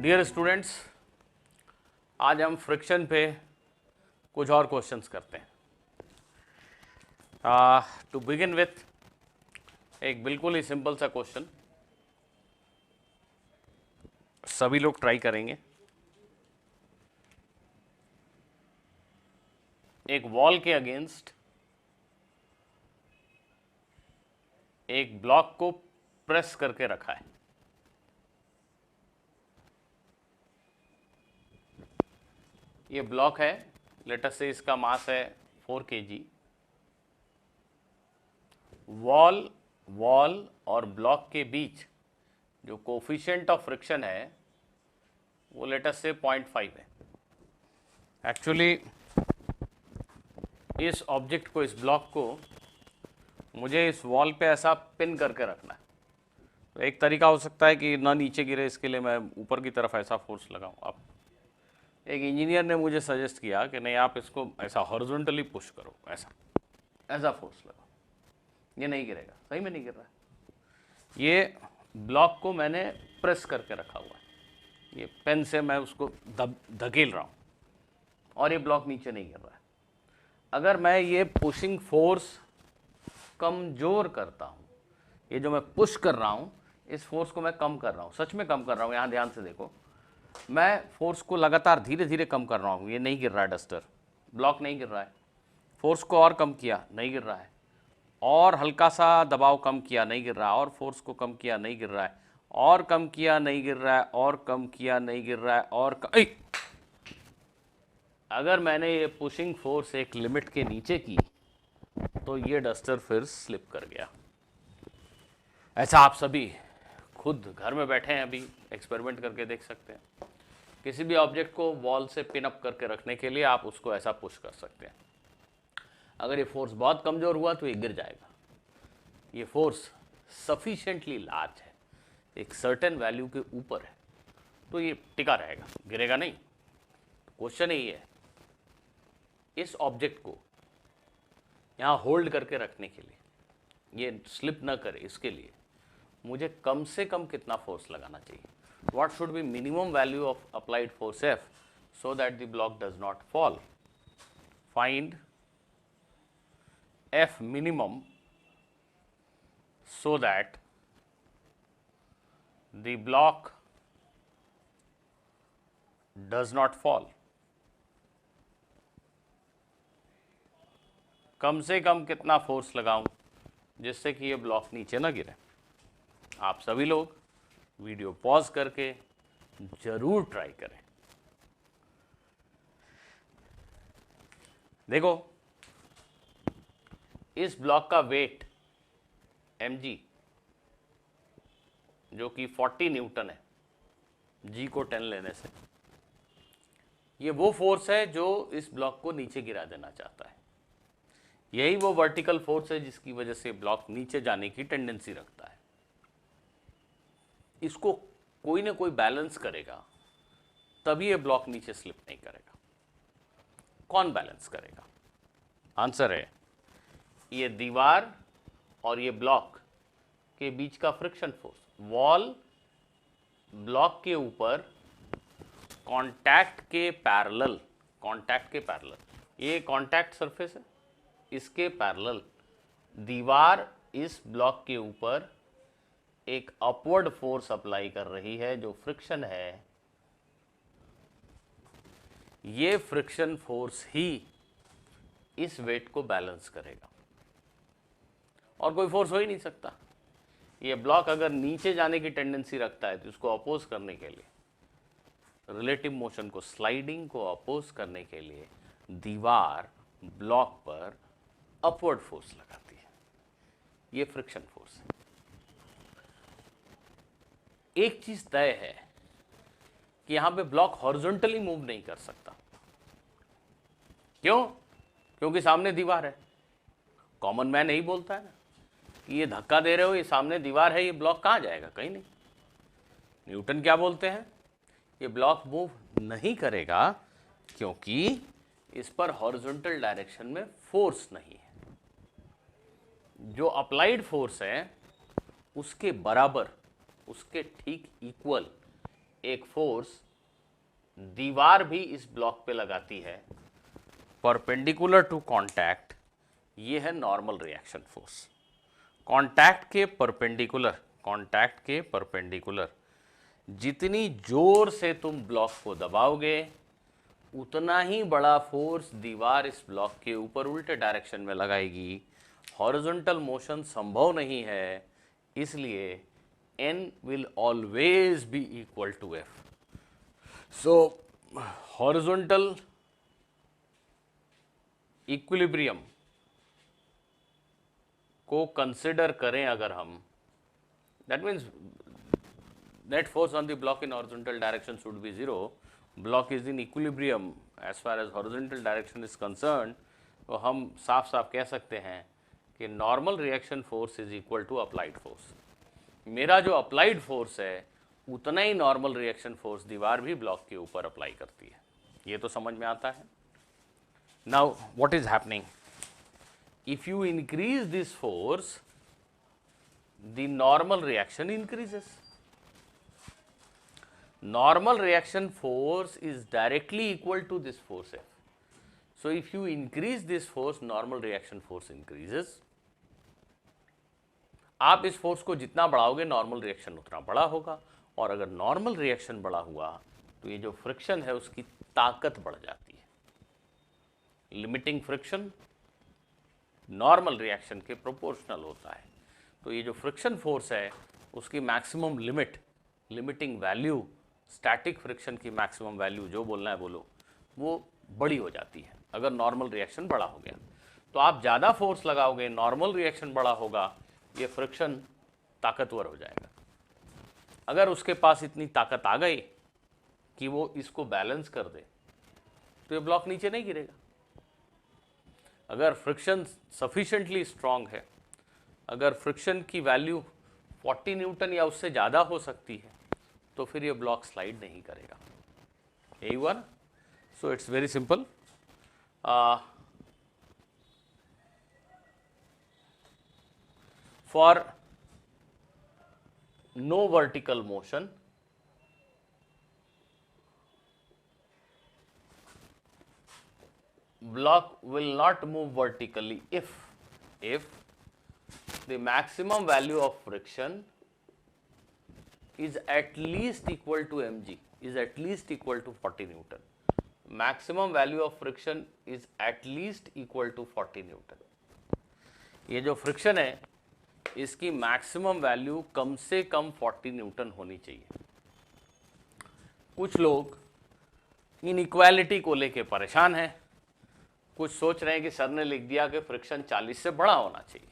Dear students, आज हम friction पे कुछ और क्वेश्चंस करते हैं। टू बिगिन विथ एक बिल्कुल ही सिंपल सा क्वेश्चन सभी लोग ट्राई करेंगे। एक वॉल के अगेंस्ट एक ब्लॉक को प्रेस करके रखा है। ये ब्लॉक है, लेट अस से इसका मास है 4 kg। वॉल और ब्लॉक के बीच जो कोफिशिएंट ऑफ फ्रिक्शन है वो लेट अस से 0.5 है। एक्चुअली इस ऑब्जेक्ट को, इस ब्लॉक को मुझे इस वॉल पे ऐसा पिन करके रखना है। तो एक तरीका हो सकता है कि ना नीचे गिरे, इसके लिए मैं ऊपर की तरफ ऐसा फोर्स लगाऊं। अब एक इंजीनियर ने मुझे सजेस्ट किया कि नहीं, आप इसको ऐसा हॉरिजॉन्टली पुश करो, ऐसा फोर्स लगाओ, ये नहीं गिरेगा। सही में नहीं गिर रहा है। ये ब्लॉक को मैंने प्रेस करके रखा हुआ है, ये पेन से मैं उसको धकेल रहा हूँ और ये ब्लॉक नीचे नहीं गिर रहा है। अगर मैं ये पुशिंग फोर्स कमज़ोर करता हूँ, ये जो मैं पुश कर रहा हूँ इस फोर्स को मैं कम कर रहा हूँ, सच में कम कर रहा हूँ। यहाँ ध्यान से देखो, मैं फोर्स को लगातार धीरे धीरे कम कर रहा हूँ। ये नहीं गिर रहा है, डस्टर ब्लॉक नहीं गिर रहा है। फोर्स को और कम किया, नहीं गिर रहा है। और हल्का सा दबाव कम किया, नहीं गिर रहा है। और फोर्स को कम किया, नहीं गिर रहा है। और कम किया, नहीं गिर रहा है। और कम किया, नहीं गिर रहा है। और अगर मैंने ये पुशिंग फोर्स एक लिमिट के नीचे की तो ये डस्टर फिर स्लिप कर गया। ऐसा आप सभी खुद घर में बैठे हैं, अभी एक्सपेरिमेंट करके देख सकते हैं। किसी भी ऑब्जेक्ट को वॉल से पिन अप करके रखने के लिए आप उसको ऐसा पुश कर सकते हैं। अगर ये फोर्स बहुत कमज़ोर हुआ तो ये गिर जाएगा। ये फोर्स सफिशिएंटली लार्ज है, एक सर्टेन वैल्यू के ऊपर है, तो ये टिका रहेगा, गिरेगा नहीं। क्वेश्चन यही है, इस ऑब्जेक्ट को यहाँ होल्ड करके रखने के लिए, ये स्लिप ना करे, इसके लिए मुझे कम से कम कितना फोर्स लगाना चाहिए? What should be minimum value of applied force F so that the block does not fall? Find F minimum so that the block does not fall. कम से कम कितना फोर्स लगाऊं जिससे कि ये ब्लॉक नीचे ना गिरे? आप सभी लोग वीडियो पॉज करके जरूर ट्राई करें। देखो, इस ब्लॉक का वेट mg जो कि 40 न्यूटन है, g को 10 लेने से, ये वो फोर्स है जो इस ब्लॉक को नीचे गिरा देना चाहता है। यही वो वर्टिकल फोर्स है जिसकी वजह से ब्लॉक नीचे जाने की टेंडेंसी रखता है। इसको कोई ना कोई बैलेंस करेगा, तभी ये ब्लॉक नीचे स्लिप नहीं करेगा। कौन बैलेंस करेगा? आंसर है ये दीवार और ये ब्लॉक के बीच का फ्रिक्शन फोर्स। वॉल ब्लॉक के ऊपर कांटेक्ट के पैरेलल, ये कांटेक्ट सरफेस है, इसके पैरेलल दीवार इस ब्लॉक के ऊपर एक अपवर्ड फोर्स अप्लाई कर रही है जो फ्रिक्शन है। ये फ्रिक्शन फोर्स ही इस वेट को बैलेंस करेगा, और कोई फोर्स हो ही नहीं सकता। ये ब्लॉक अगर नीचे जाने की टेंडेंसी रखता है तो उसको अपोज करने के लिए, रिलेटिव मोशन को, स्लाइडिंग को अपोज करने के लिए दीवार ब्लॉक पर अपवर्ड फोर्स लगाती है। ये फ्रिक्शन फोर्स है। एक चीज तय है कि यहां पे ब्लॉक हॉरिजॉन्टली मूव नहीं कर सकता। क्यों? क्योंकि सामने दीवार है। कॉमन मैन यही बोलता है ना कि ये धक्का दे रहे हो, ये सामने दीवार है, ये ब्लॉक कहां जाएगा? कहीं नहीं। न्यूटन क्या बोलते हैं? ये ब्लॉक मूव नहीं करेगा क्योंकि इस पर हॉरिजॉन्टल डायरेक्शन में फोर्स नहीं है। जो अप्लाइड फोर्स है उसके बराबर, उसके ठीक इक्वल एक फोर्स दीवार भी इस ब्लॉक पे लगाती है परपेंडिकुलर टू कांटेक्ट, ये है नॉर्मल रिएक्शन फोर्स। कांटेक्ट के परपेंडिकुलर जितनी जोर से तुम ब्लॉक को दबाओगे उतना ही बड़ा फोर्स दीवार इस ब्लॉक के ऊपर उल्टे डायरेक्शन में लगाएगी। हॉरिजॉन्टल मोशन संभव नहीं है, इसलिए n will always be equal to f. So horizontal equilibrium को कंसिडर करें अगर हम, that means net force on the block in horizontal direction should be zero, block is in equilibrium as far as horizontal direction is concern, तो हम साफ साफ कह सकते हैं कि normal reaction force is equal to applied force. मेरा जो अप्लाइड फोर्स है उतना ही नॉर्मल रिएक्शन फोर्स दीवार भी ब्लॉक के ऊपर अप्लाई करती है। ये तो समझ में आता है। Now what is happening, if you increase this force the normal reaction increases. Normal reaction force is directly equal to this force F. So if you increase this force, normal reaction force increases. आप इस force को जितना बढ़ाओगे normal reaction उतना बड़ा होगा, और अगर normal reaction बड़ा हुआ तो ये जो फ्रिक्शन है उसकी ताकत बढ़ जाती है। लिमिटिंग फ्रिक्शन नॉर्मल रिएक्शन के प्रोपोर्शनल होता है, तो ये जो फ्रिक्शन फोर्स है उसकी maximum limiting value, static friction की मैक्सिमम वैल्यू, जो बोलना है बोलो, वो बड़ी हो जाती है अगर नॉर्मल रिएक्शन बड़ा हो गया। तो आप ज़्यादा फोर्स लगाओगे, नॉर्मल रिएक्शन बड़ा होगा, ये फ्रिक्शन ताकतवर हो जाएगा। अगर उसके पास इतनी ताकत आ गई कि वो इसको बैलेंस कर दे तो ये ब्लॉक नीचे नहीं गिरेगा। अगर फ्रिक्शन सफिशिएंटली स्ट्रांग है, अगर फ्रिक्शन की वैल्यू 40 न्यूटन या उससे ज़्यादा हो सकती है, तो फिर ये ब्लॉक स्लाइड नहीं करेगा। यही हुआ ना। So it's very simple. For no vertical motion, block will not move vertically if the maximum value of friction is at least equal to mg, is at least equal to 40 Newton. Maximum value of friction is at least equal to 40 Newton. ये जो friction है इसकी maximum value कम से कम 40 Newton होनी चाहिए। कुछ लोग इनइक्वालिटी को लेके परेशान हैं, कुछ सोच रहे हैं कि सर ने लिख दिया कि फ्रिक्शन 40 से बड़ा होना चाहिए,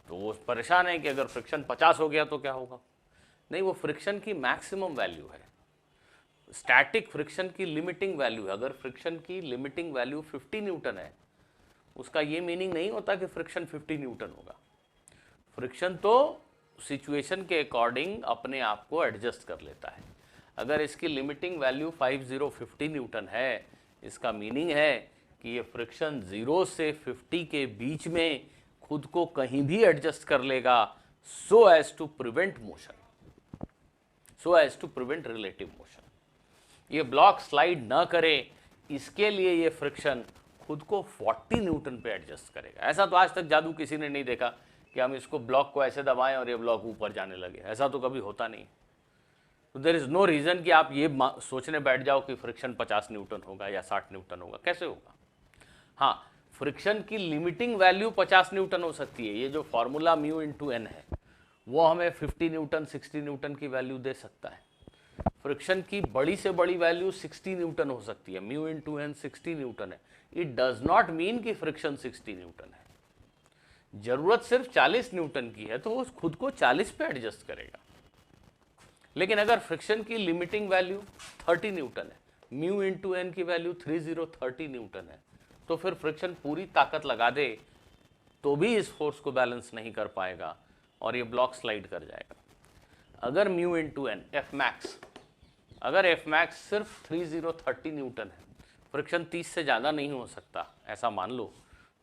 तो वो परेशान है कि अगर फ्रिक्शन 50 हो गया तो क्या होगा। नहीं, वो फ्रिक्शन की मैक्सिमम वैल्यू है, स्टैटिक फ्रिक्शन की लिमिटिंग वैल्यू है। अगर फ्रिक्शन की लिमिटिंग वैल्यू 50 न्यूटन है, उसका ये मीनिंग नहीं होता कि फ्रिक्शन 50 न्यूटन होगा। फ्रिक्शन तो सिचुएशन के अकॉर्डिंग अपने आप को एडजस्ट कर लेता है। अगर इसकी लिमिटिंग वैल्यू 50 न्यूटन है, इसका मीनिंग है कि ये फ्रिक्शन 0 से 50 के बीच में खुद को कहीं भी एडजस्ट कर लेगा, so as to prevent motion, so as to prevent relative motion. ये ब्लॉक स्लाइड ना करे, इसके लिए ये फ्रिक्शन खुद को 40 न्यूटन पे एडजस्ट करेगा। ऐसा तो आज तक जादू किसी ने नहीं देखा कि हम इसको ब्लॉक को ऐसे दबाएं और ये ब्लॉक ऊपर जाने लगे, ऐसा तो कभी होता नहीं। तो देयर इज नो रीजन कि आप ये सोचने बैठ जाओ कि फ्रिक्शन 50 न्यूटन होगा या 60 न्यूटन होगा, कैसे होगा। हाँ, फ्रिक्शन की लिमिटिंग वैल्यू 50 न्यूटन हो सकती है। ये जो फॉर्मूला म्यू इंटू एन है वो हमें 50 न्यूटन 60 न्यूटन की वैल्यू दे सकता है। फ्रिक्शन की बड़ी से बड़ी वैल्यू 60 न्यूटन हो सकती है, म्यू इंटू एन 60 न्यूटन है। इट डज नॉट मीन कि फ्रिक्शन 60 न्यूटन है। जरूरत सिर्फ 40 न्यूटन की है तो वो खुद को 40 पे एडजस्ट करेगा। लेकिन अगर फ्रिक्शन की लिमिटिंग वैल्यू 30 न्यूटन है, म्यू इंटू एन की वैल्यू 30 न्यूटन है, तो फिर फ्रिक्शन पूरी ताकत लगा दे तो भी इस फोर्स को बैलेंस नहीं कर पाएगा और ये ब्लॉक स्लाइड कर जाएगा। अगर mu into N F max, अगर एफ मैक्स सिर्फ 30 न्यूटन है, फ्रिक्शन 30 से ज़्यादा नहीं हो सकता, ऐसा मान लो,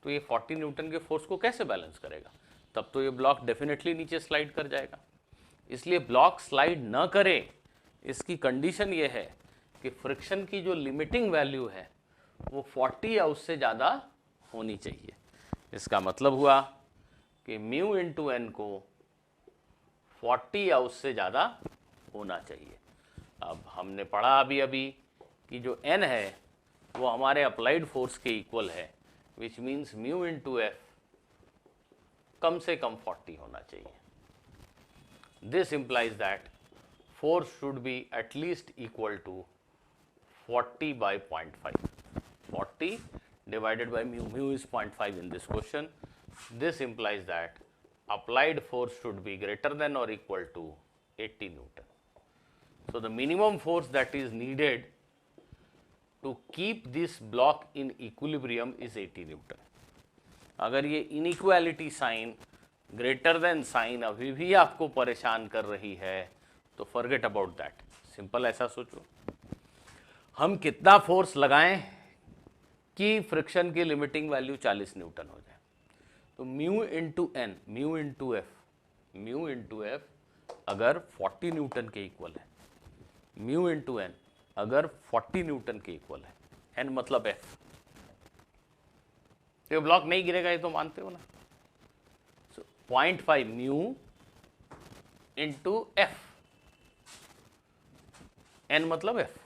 तो ये 40 न्यूटन के फोर्स को कैसे बैलेंस करेगा। तब तो ये ब्लॉक डेफिनेटली नीचे स्लाइड कर जाएगा। इसलिए ब्लॉक स्लाइड न करे इसकी कंडीशन ये है कि फ्रिक्शन की जो लिमिटिंग वैल्यू है वो 40 या उससे ज़्यादा होनी चाहिए। इसका मतलब हुआ कि म्यू इंटू एन को 40 या उससे ज़्यादा होना चाहिए। अब हमने पढ़ा अभी अभी कि जो एन है वो हमारे अप्लाइड फोर्स के इक्वल है, which means mu into F कम से कम 40 होना चाहिए। This implies that force should be at least equal to 40 by 0.5. 40 divided by mu. Mu is 0.5 in this question. This implies that applied force should be greater than or equal to 80 Newton. So the minimum force that is needed to keep this block in equilibrium is 80 Newton. अगर ये inequality sign greater than sign अभी भी आपको परेशान कर रही है तो फॉरगेट अबाउट दैट। सिंपल ऐसा सोचो, हम कितना फोर्स लगाएं कि फ्रिक्शन की लिमिटिंग वैल्यू 40 न्यूटन हो जाए। तो mu into N, mu into F अगर 40 न्यूटन के इक्वल है, म्यू इंटू एन अगर 40 न्यूटन के इक्वल है, एन मतलब एफ, तो ये ब्लॉक नहीं गिरेगा, ये तो मानते हो ना। 0.5 म्यू इंटू एफ, एन मतलब एफ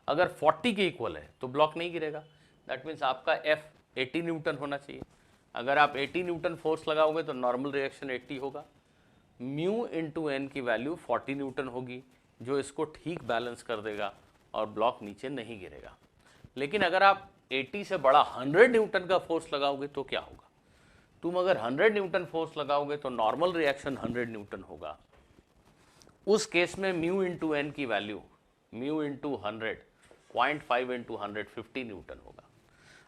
अगर 40 के इक्वल है तो ब्लॉक नहीं गिरेगा। दैट मीन्स आपका एफ 80 न्यूटन होना चाहिए। अगर आप 80 न्यूटन फोर्स लगाओगे तो नॉर्मल रिएक्शन 80 होगा। म्यू इंटू एन की वैल्यू 40 न्यूटन होगी, जो इसको ठीक बैलेंस कर देगा और ब्लॉक नीचे नहीं गिरेगा। लेकिन अगर आप 80 से बड़ा 100 न्यूटन का फोर्स लगाओगे तो क्या होगा? तुम अगर 100 न्यूटन फोर्स लगाओगे तो नॉर्मल रिएक्शन 100 न्यूटन होगा। उस केस में म्यू इंटू एन की value mu into 100 0.5 into 100 50 Newton होगा।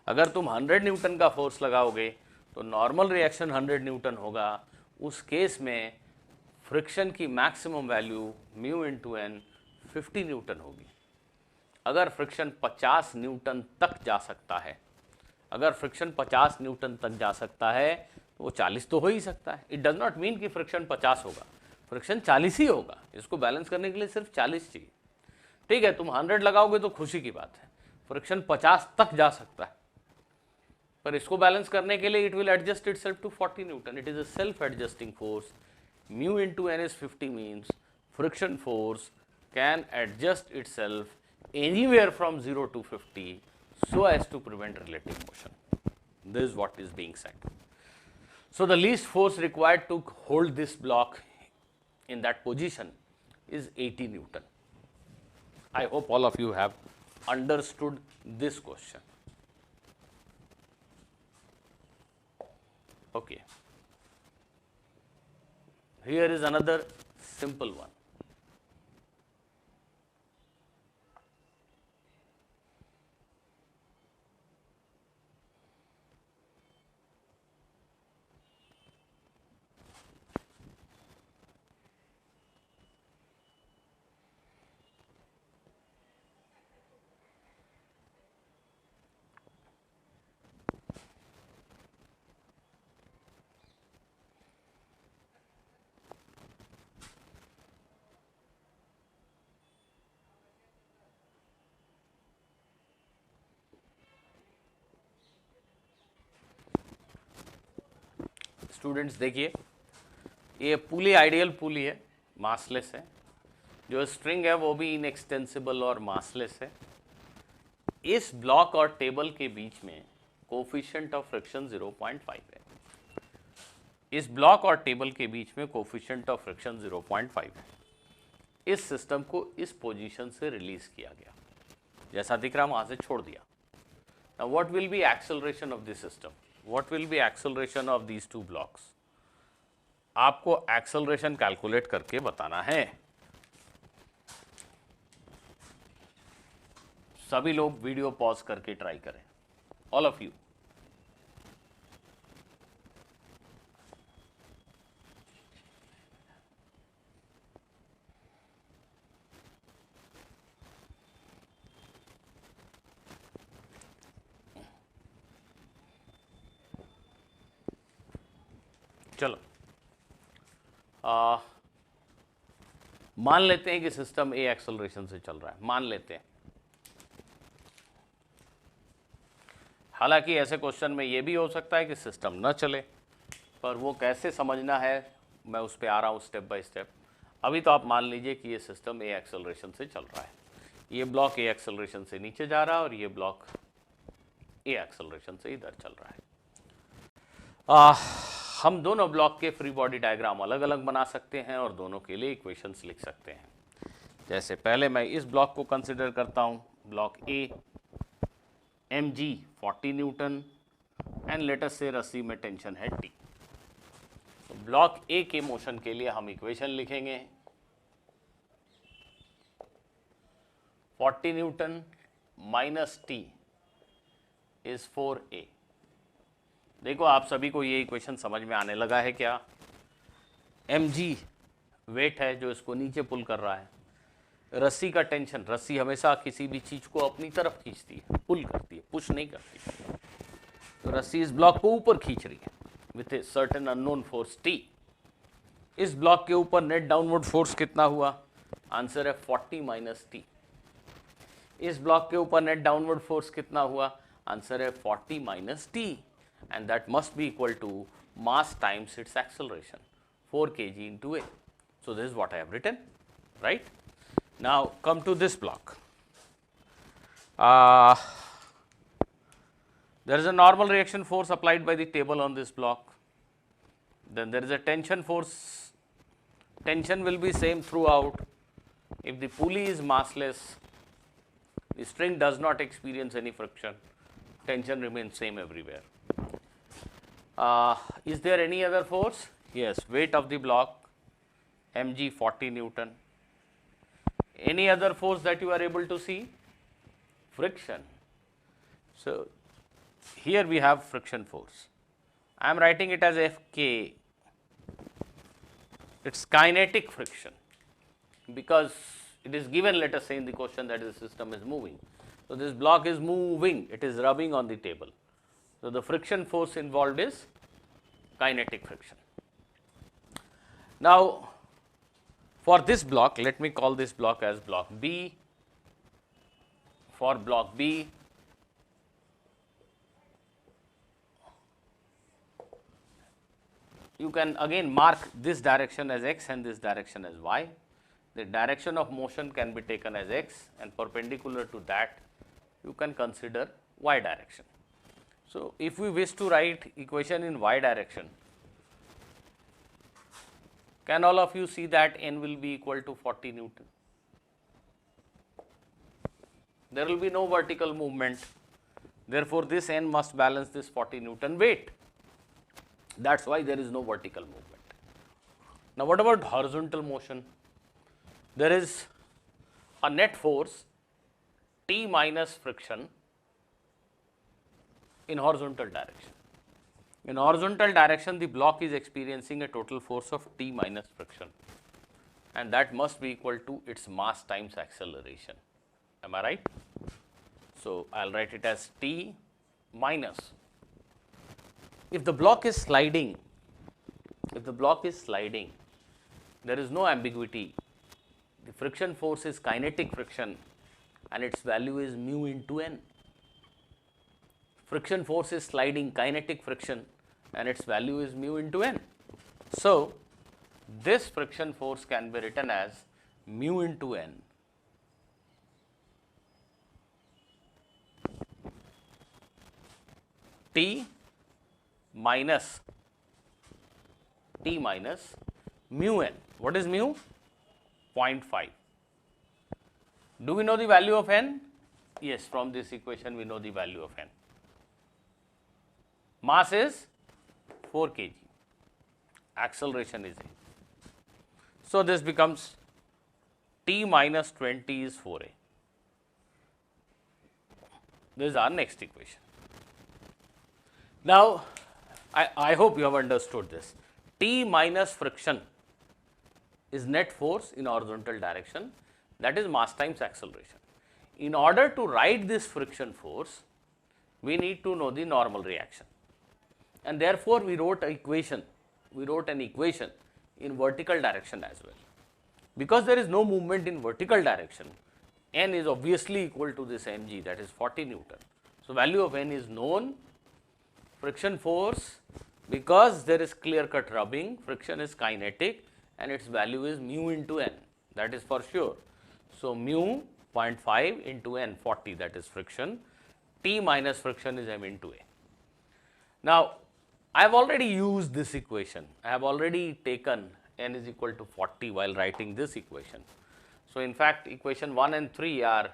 अगर तुम 100 न्यूटन का फोर्स लगाओगे तो नॉर्मल रिएक्शन 100 न्यूटन होगा। उस केस में फ्रिक्शन की maximum value mu into N 50 newton होगी। अगर फ्रिक्शन 50 न्यूटन तक जा सकता है, अगर फ्रिक्शन 50 न्यूटन तक जा सकता है तो वो 40 तो हो ही सकता है। इट डज नॉट मीन कि फ्रिक्शन 50 होगा, फ्रिक्शन 40 ही होगा। इसको बैलेंस करने के लिए सिर्फ 40 चाहिए। ठीक है, तुम 100 लगाओगे तो खुशी की बात है, फ्रिक्शन 50 तक जा सकता है, पर इसको बैलेंस करने के लिए it will adjust itself to 40 newton. It is a self adjusting force. Mu into N is 50 means friction force can adjust itself anywhere from 0 to 50 so as to prevent relative motion. This is what is being said. So the least force required to hold this block in that position is 80 Newton. I hope all of you have understood this question. Okay. Here is another simple one. Students देखिए, ये पुली ideal पुली है, massless है। जो string है वो भी inextensible और massless है। इस ब्लॉक और टेबल के बीच में कोफिशिएंट ऑफ फ्रिक्शन 0.5 है। इस ब्लॉक और टेबल के बीच में कोफिशिएंट ऑफ फ्रिक्शन 0.5 है। इस सिस्टम को इस पोजीशन से रिलीज किया गया, जैसा दिख रहा वहां से छोड़ दिया। Now what will be acceleration of this system? What will be acceleration of these two blocks? आपको एक्सेलरेशन कैलकुलेट करके बताना है। सभी लोग वीडियो पॉज करके ट्राई करें, ऑल ऑफ यू। चलो, मान लेते हैं कि सिस्टम ए एक्सेलरेशन से चल रहा है, मान लेते हैं। हालांकि ऐसे क्वेश्चन में ये भी हो सकता है कि सिस्टम न चले, पर वो कैसे समझना है मैं उस पर आ रहा हूँ स्टेप बाय स्टेप। अभी तो आप मान लीजिए कि ये सिस्टम ए एक्सेलरेशन से चल रहा है, ये ब्लॉक ए एक्सेलरेशन से नीचे जा रहा है और ये ब्लॉक ए एक्सेलरेशन से इधर चल रहा है। हम दोनों ब्लॉक के फ्री बॉडी डायग्राम अलग अलग बना सकते हैं और दोनों के लिए इक्वेशंस लिख सकते हैं। जैसे पहले मैं इस ब्लॉक को कंसिडर करता हूँ, block A, mg 40 Newton and let us से रस्सी में टेंशन है T। तो ब्लॉक ए के मोशन के लिए हम इक्वेशन लिखेंगे 40 Newton minus T is 4a। देखो आप सभी को ये इक्वेशन समझ में आने लगा है क्या? mg वेट है जो इसको नीचे पुल कर रहा है, रस्सी का टेंशन, रस्सी हमेशा किसी भी चीज को अपनी तरफ खींचती है, पुल करती है, पुश नहीं करती। तो रस्सी इस ब्लॉक को ऊपर खींच रही है with a certain unknown force T। इस ब्लॉक के ऊपर नेट डाउनवर्ड फोर्स कितना हुआ? आंसर है 40 माइनस T। इस ब्लॉक के ऊपर नेट डाउनवर्ड फोर्स कितना हुआ? आंसर है 40 minus T, and that must be equal to mass times its acceleration 4 kg into a. So this is what I have written, right? Now come to this block. There is a normal reaction force applied by the table on this block. Then there is a tension force. Tension will be same throughout. If the pulley is massless, the string does not experience any friction. Tension remains same everywhere. Is there any other force? Yes, weight of the block, mg 40 Newton. Any other force that you are able to see? Friction. So here we have friction force. I am writing it as Fk. It's kinetic friction because it is given, let us say in the question, that the system is moving. So this block is moving, it is rubbing on the table. So the friction force involved is kinetic friction. Now for this block, let me call this block as block B. For block B, you can again mark this direction as x and this direction as y. The direction of motion can be taken as x, and perpendicular to that you can consider y direction. So if we wish to write equation in y direction, can all of you see that n will be equal to 40 Newton? There will be no vertical movement, therefore this n must balance this 40 Newton weight. That's why there is no vertical movement. Now what about horizontal motion? There is a net force T minus friction in horizontal direction. In horizontal direction, the block is experiencing a total force of T minus friction, and that must be equal to its mass times acceleration. Am I right? So I'll write it as T minus. If the block is sliding, there is no ambiguity. The friction force is kinetic friction and its value is mu into n. Friction force is sliding, kinetic friction, and its value is mu into n. So this friction force can be written as mu into n T minus mu n. What is mu? 0.5. Do we know the value of n? Yes, from this equation we know the value of n. Mass is 4 kg, acceleration is a. So this becomes T minus 20 is 4a. This is our next equation. Now I hope you have understood this. T minus friction is net force in horizontal direction, that is mass times acceleration. In order to write this friction force, we need to know the normal reaction, and therefore we wrote an equation in vertical direction as well. because there is no movement in vertical direction, N is obviously equal to this mg, that is 40 Newton. So, value of N is known. Friction force, because there is clear cut rubbing, friction is kinetic and its value is mu into N, that is for sure. So, mu 0.5 into N, 40, that is friction. T minus friction is m into A. Now, I have already used this equation. I have already taken N is equal to 40 while writing this equation. So, in fact, equation 1 and 3 are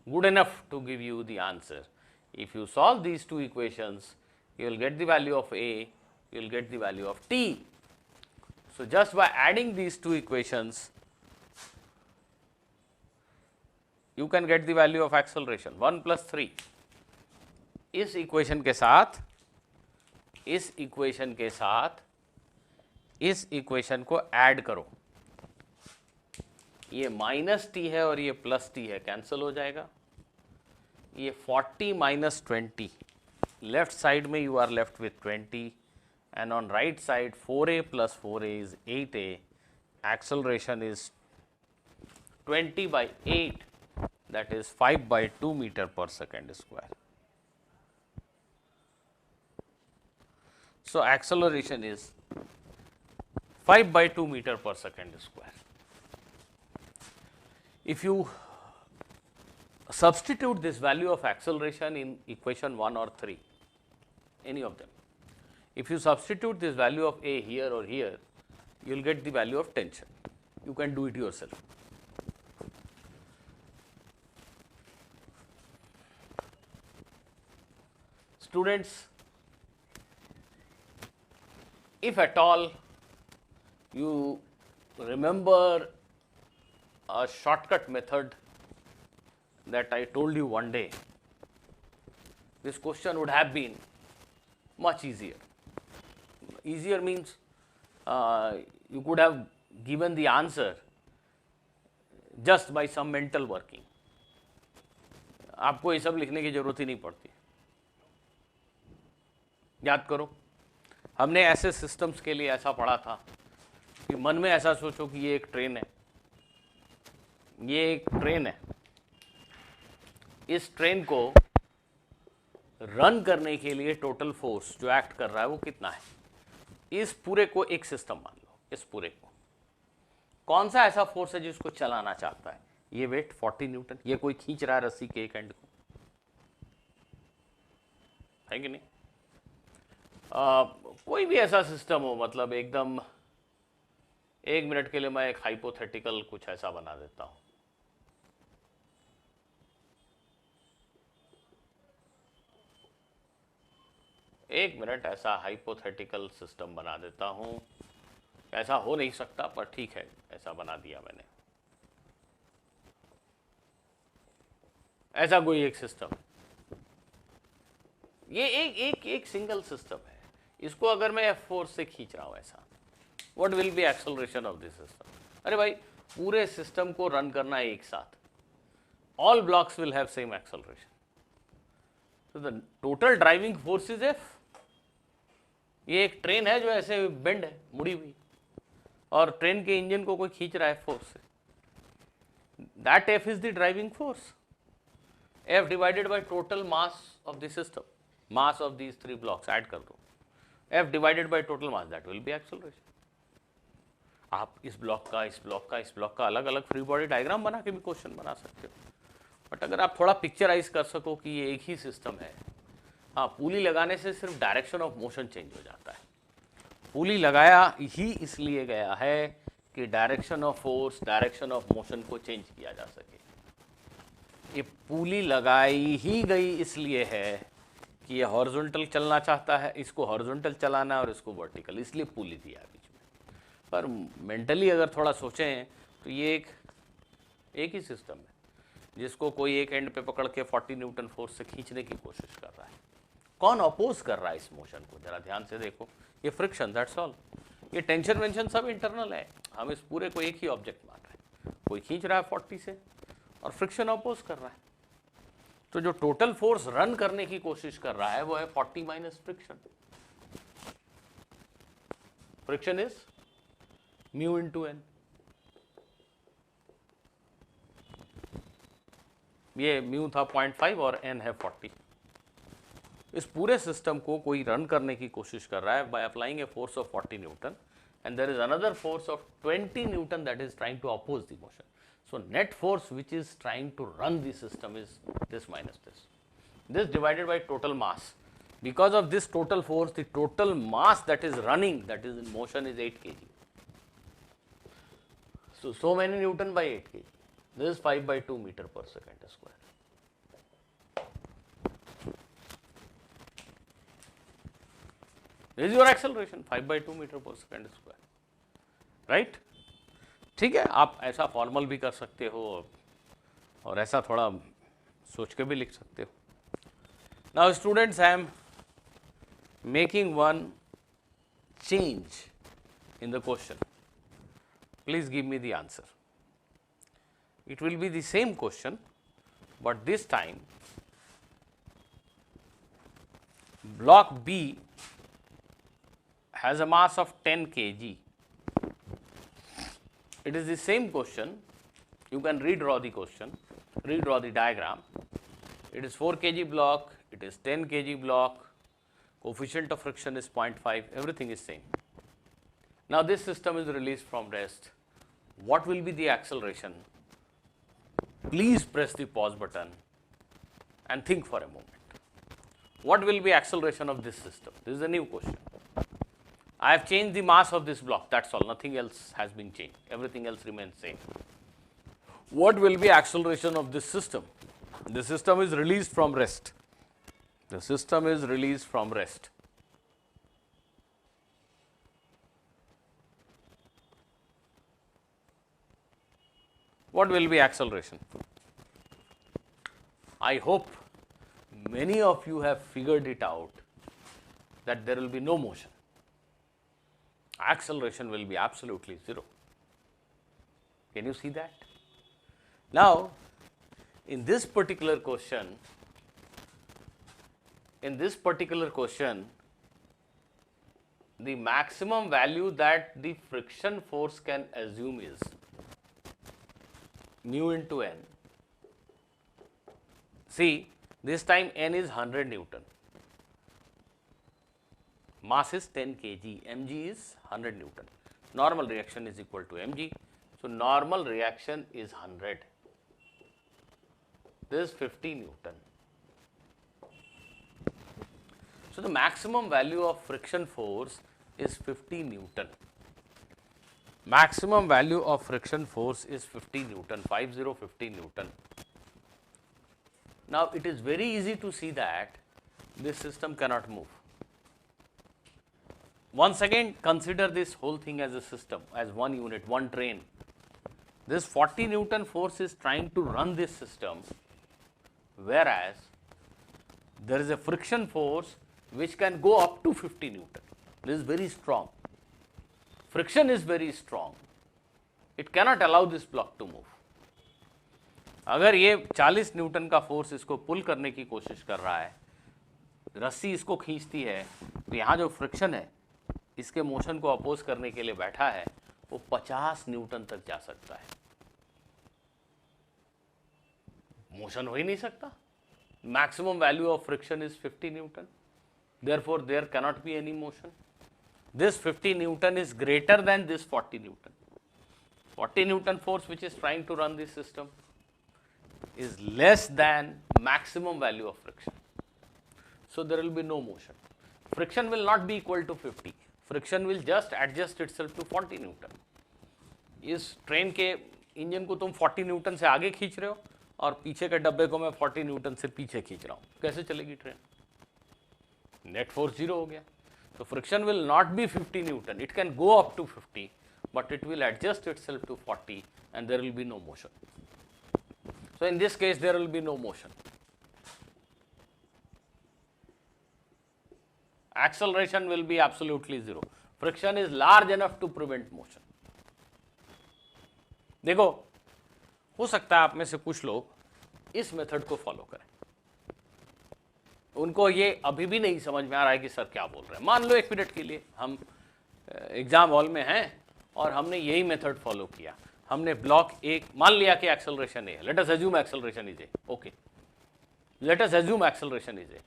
good enough to give you the answer. If you solve these two equations, you will get the value of A, you will get the value of T. So, just by adding these two equations, you can get the value of acceleration 1 plus 3. इस equation के साथ इस equation को add करो, ये minus T है और ये प्लस टी है, कैंसिल हो जाएगा. ये 40 माइनस 20, लेफ्ट साइड में you are left with 20 and on right side 4a plus 4a is 8a, acceleration is 20 by 8, that is 5 by 2 meter per second square. So, acceleration is 5 by 2 meter per second square. If you substitute this value of acceleration in equation 1 or 3, any of them, if you substitute this value of A here or here, you will get the value of tension. You can do it yourself. Students, if at all you remember a shortcut method that I told you one day, this question would have been much easier. Easier means you could have given the answer just by some mental working. आपको ये सब लिखने की जरूरत ही नहीं पड़ती. याद करो, हमने ऐसे सिस्टम्स के लिए ऐसा पढ़ा था कि मन में ऐसा सोचो कि ये एक ट्रेन है, ये एक ट्रेन है, इस ट्रेन को रन करने के लिए टोटल फोर्स जो एक्ट कर रहा है वो कितना है. इस पूरे को एक सिस्टम मान लो. इस पूरे को कौन सा ऐसा फोर्स है जिसको चलाना चाहता है. ये वेट 40 न्यूटन, ये कोई खींच रहा है रस्सी के एक एंड को, है कि नहीं. कोई भी ऐसा सिस्टम हो, मतलब एकदम 1 मिनट के लिए मैं एक हाइपोथेटिकल कुछ ऐसा बना देता हूं. एक मिनट ऐसा हाइपोथेटिकल सिस्टम बना देता हूं. ऐसा हो नहीं सकता पर ठीक है, ऐसा बना दिया मैंने. ऐसा कोई एक सिस्टम, ये एक सिंगल सिस्टम है. इसको अगर मैं F फोर्स से खींच रहा हूं ऐसा, what will be acceleration of this system. अरे भाई, पूरे सिस्टम को रन करना है एक साथ. All blocks will have same acceleration. So the total driving force is F. ये एक ट्रेन है जो ऐसे बेंड है, मुड़ी हुई, और ट्रेन के इंजन को कोई खींच रहा है फोर्स से. That F is the driving force. F divided by total mass of the system, mass of these 3 blocks add कर दो. F divided by total mass, that will be acceleration. आप इस ब्लॉक का, इस ब्लॉक का, इस block का अलग अलग फ्री बॉडी डायग्राम बना के भी क्वेश्चन बना सकते हो. बट अगर आप थोड़ा पिक्चराइज कर सको कि ये एक ही सिस्टम है. हाँ, पुली लगाने से सिर्फ डायरेक्शन ऑफ मोशन चेंज हो जाता है. पुली लगाया ही इसलिए गया है कि direction of force, direction of motion को चेंज किया जा सके. ये पुली लगाई ही गई इसलिए है कि ये हॉरिजॉन्टल चलना चाहता है, इसको हॉरिजॉन्टल चलाना है और इसको वर्टिकल, इसलिए पुली दिया बीच में. पर मेंटली अगर थोड़ा सोचें तो ये एक ही सिस्टम है जिसको कोई एक एंड पे पकड़ के 40 न्यूटन फोर्स से खींचने की कोशिश कर रहा है. कौन अपोज कर रहा है इस मोशन को, जरा ध्यान से देखो. ये फ्रिक्शन, दैट्स ऑल. ये टेंशन वेंशन सब इंटरनल है. हम इस पूरे को एक ही ऑब्जेक्ट मान रहे हैं. कोई खींच रहा है 40 से और फ्रिक्शन अपोज कर रहा है. तो जो टोटल फोर्स रन करने की कोशिश कर रहा है वो है 40 minus friction. Friction is mu into N. ये म्यू था 0.5 और n है 40। इस पूरे सिस्टम को कोई रन करने की कोशिश कर रहा है by applying a force of 40 Newton and there is another force of 20 Newton that is trying to oppose the motion. So, net force which is trying to run the system is this minus this. This divided by total mass. Because of this total force, the total mass that is running, that is in motion, is 8 kg. So many Newton by 8 kg. This is 5 by 2 meter per second square. This is your acceleration 5 by 2 meter per second square, right? ठीक है, आप ऐसा formal भी कर सकते हो और ऐसा थोड़ा सोच के भी लिख सकते हो. Now students, I am making one change in the question. Please give me the answer. It will be the same question, but this time block B has a mass of 10 kg. It is the same question. You can redraw the question, redraw the diagram. It is 4 kg block, it is 10 kg block, coefficient of friction is 0.5, everything is same. Now this system is released from rest. What will be the acceleration? Please press the pause button and think for a moment. What will be acceleration of this system? This is a new question. I have changed the mass of this block, that's all, nothing else has been changed, everything else remains same. What will be acceleration of this system? The system is released from rest. The system is released from rest. What will be acceleration? I hope many of you have figured it out that there will be no motion. Acceleration will be absolutely zero. Can you see that? Now, in this particular question, the maximum value that the friction force can assume is mu into n. See, this time n is 100 Newton. Mass is 10 kg, mg is 100 Newton. Normal reaction is equal to mg. So, normal reaction is 100. This is 50 Newton. So, the maximum value of friction force is 50 Newton. Maximum value of friction force is 50 Newton, 50 Newton. Now, it is very easy to see that this system cannot move. Once again, consider this whole thing as a system, as one unit, one train. This 40 Newton force is trying to run this system, whereas there is a friction force which can go up to 50 Newton. This is very strong. Friction is very strong. It cannot allow this block to move. अगर ये 40 Newton का force इसको पुल करने की कोशिश कर रहा है, रस्सी इसको खींचती है, तो यहाँ जो फ्रिक्शन है इसके मोशन को अपोज करने के लिए बैठा है, वो 50 न्यूटन तक जा सकता है. मोशन हो ही नहीं सकता. Maximum value of friction is 50 Newton. Therefore, there cannot be any motion. This 50 Newton is greater than this 40 Newton. 40 Newton force which is trying to run this system is less than maximum value of friction. So, there will be no motion. Friction will not be equal to 50. Friction will just adjust itself to 40 Newton. इस train के engine को तुम 40 Newton से आगे खींच रहे हो और पीछे के डब्बे को मैं 40 न्यूटन से पीछे खींच रहा हूँ. कैसे चलेगी ट्रेन? नेट फोर्स जीरो हो गया. So, friction will not be 50 Newton, it can go up to 50, but it will adjust itself to 40 and there will be no motion. So, in this case there will be no motion. Acceleration will be absolutely zero. Friction is large enough to prevent motion. देखो, हो सकता है आप में से कुछ लोग इस मेथड को फॉलो करें. उनको ये अभी भी नहीं समझ में आ रहा है कि सर क्या बोल रहे हैं. मान लो 1 मिनट के लिए हम एग्जाम हॉल में हैं और हमने यही मेथड फॉलो किया. हमने ब्लॉक एक मान लिया कि एक्सेलरेशन है, let us assume acceleration is a, okay, let us assume acceleration is a.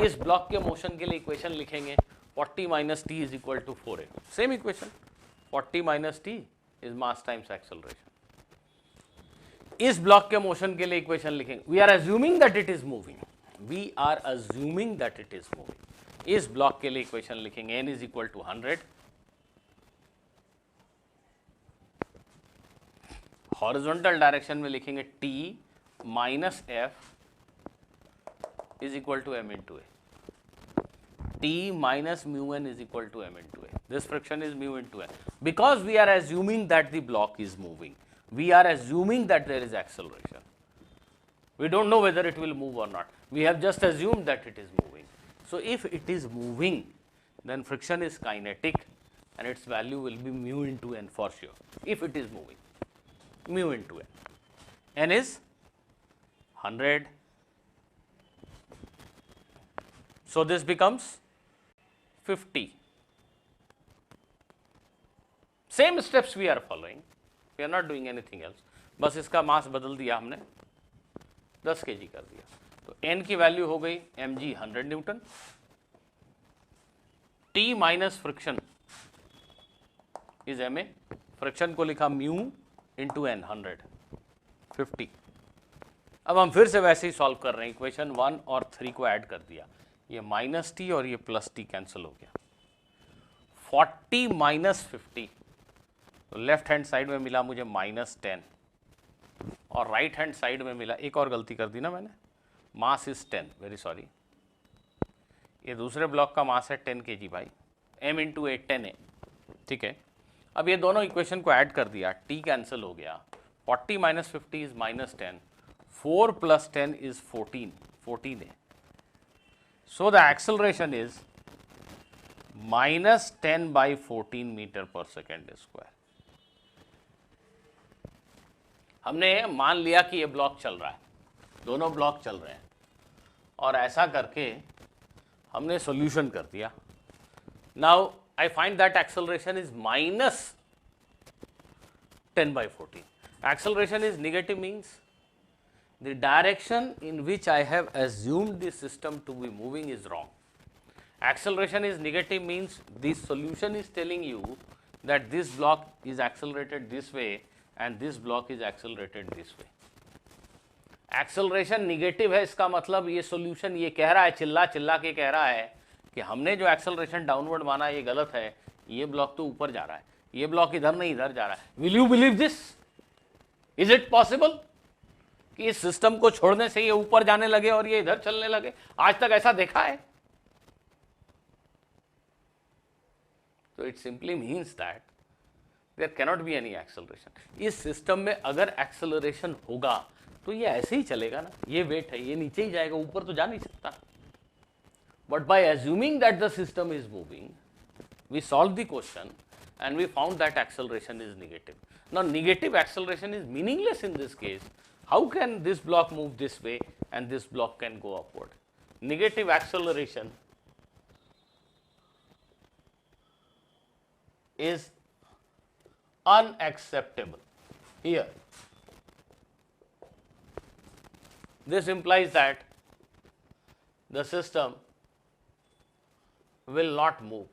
इस ब्लॉक के मोशन के लिए इक्वेशन लिखेंगे 40 minus T is equal to 4a, same equation, 40 minus T is mass times acceleration. इस block के motion के लिए equation लिखेंगे, we are assuming that it is moving, we are assuming that it is moving. इस block के लिए equation लिखेंगे n is equal to 100, horizontal direction में लिखेंगे t minus f is equal to m into a. T minus mu n is equal to m into a. This friction is mu into n. Because we are assuming that the block is moving, we are assuming that there is acceleration. We don't know whether it will move or not. We have just assumed that it is moving. So if it is moving, then friction is kinetic and its value will be mu into n for sure. If it is moving, mu into n. N is 100. So this becomes 50. Same steps we are following. We are not doing anything else. बस इसका मास बदल दिया हमने, 10 kg कर दिया। तो n की value हो गई mg 100 Newton, t minus friction is ma, friction को लिखा म्यू इंटू n 100, 50। अब हम फिर से वैसे ही सॉल्व कर रहे हैं, इक्वेशन 1 और 3 को ऐड कर दिया, ये माइनस टी और ये प्लस टी कैंसिल हो गया, 40 माइनस 50, तो लेफ्ट हैंड साइड में मिला मुझे माइनस 10 और राइट हैंड साइड में मिला, एक और गलती कर दी ना मैंने, मास इज 10, वेरी सॉरी, ये दूसरे ब्लॉक का मास है 10 kg भाई, m इंटू 8 10 है, ठीक है। अब ये दोनों इक्वेशन को ऐड कर दिया, t कैंसिल हो गया, 40 minus 50 is minus 10, 4 plus 10 is 14 है। So the acceleration is minus 10 by 14 meter per second square. हमने मान लिया कि ये ब्लॉक चल रहा है, दोनों ब्लॉक चल रहे हैं, और ऐसा करके हमने सॉल्यूशन कर दिया। Now I find that acceleration is minus 10 by 14. Acceleration is negative means the direction in which I have assumed the system to be moving is wrong. Acceleration is negative means this solution is telling you that this block is accelerated this way and this block is accelerated this way. Acceleration negative है, इसका मतलब ये solution ये कह रहा है, चिल्ला चिल्ला के कह रहा है कि हमने जो acceleration downward माना ये गलत है, ये ब्लॉक तो ऊपर जा रहा है, ये ब्लॉक इधर नहीं इधर जा रहा है। Will you believe this? Is it possible? कि इस सिस्टम को छोड़ने से ये ऊपर जाने लगे और ये इधर चलने लगे? आज तक ऐसा देखा है? तो it simply means that there cannot be any acceleration. इस सिस्टम में अगर एक्सेलरेशन होगा तो ये ऐसे ही चलेगा ना, ये वेट है, ये नीचे ही जाएगा, ऊपर तो जा नहीं सकता। But by assuming that the system is moving, we solve the question and we found that acceleration is negative. Now negative acceleration is meaningless in this case. How can this block move this way and this block can go upward? Negative acceleration is unacceptable here. This implies that the system will not move.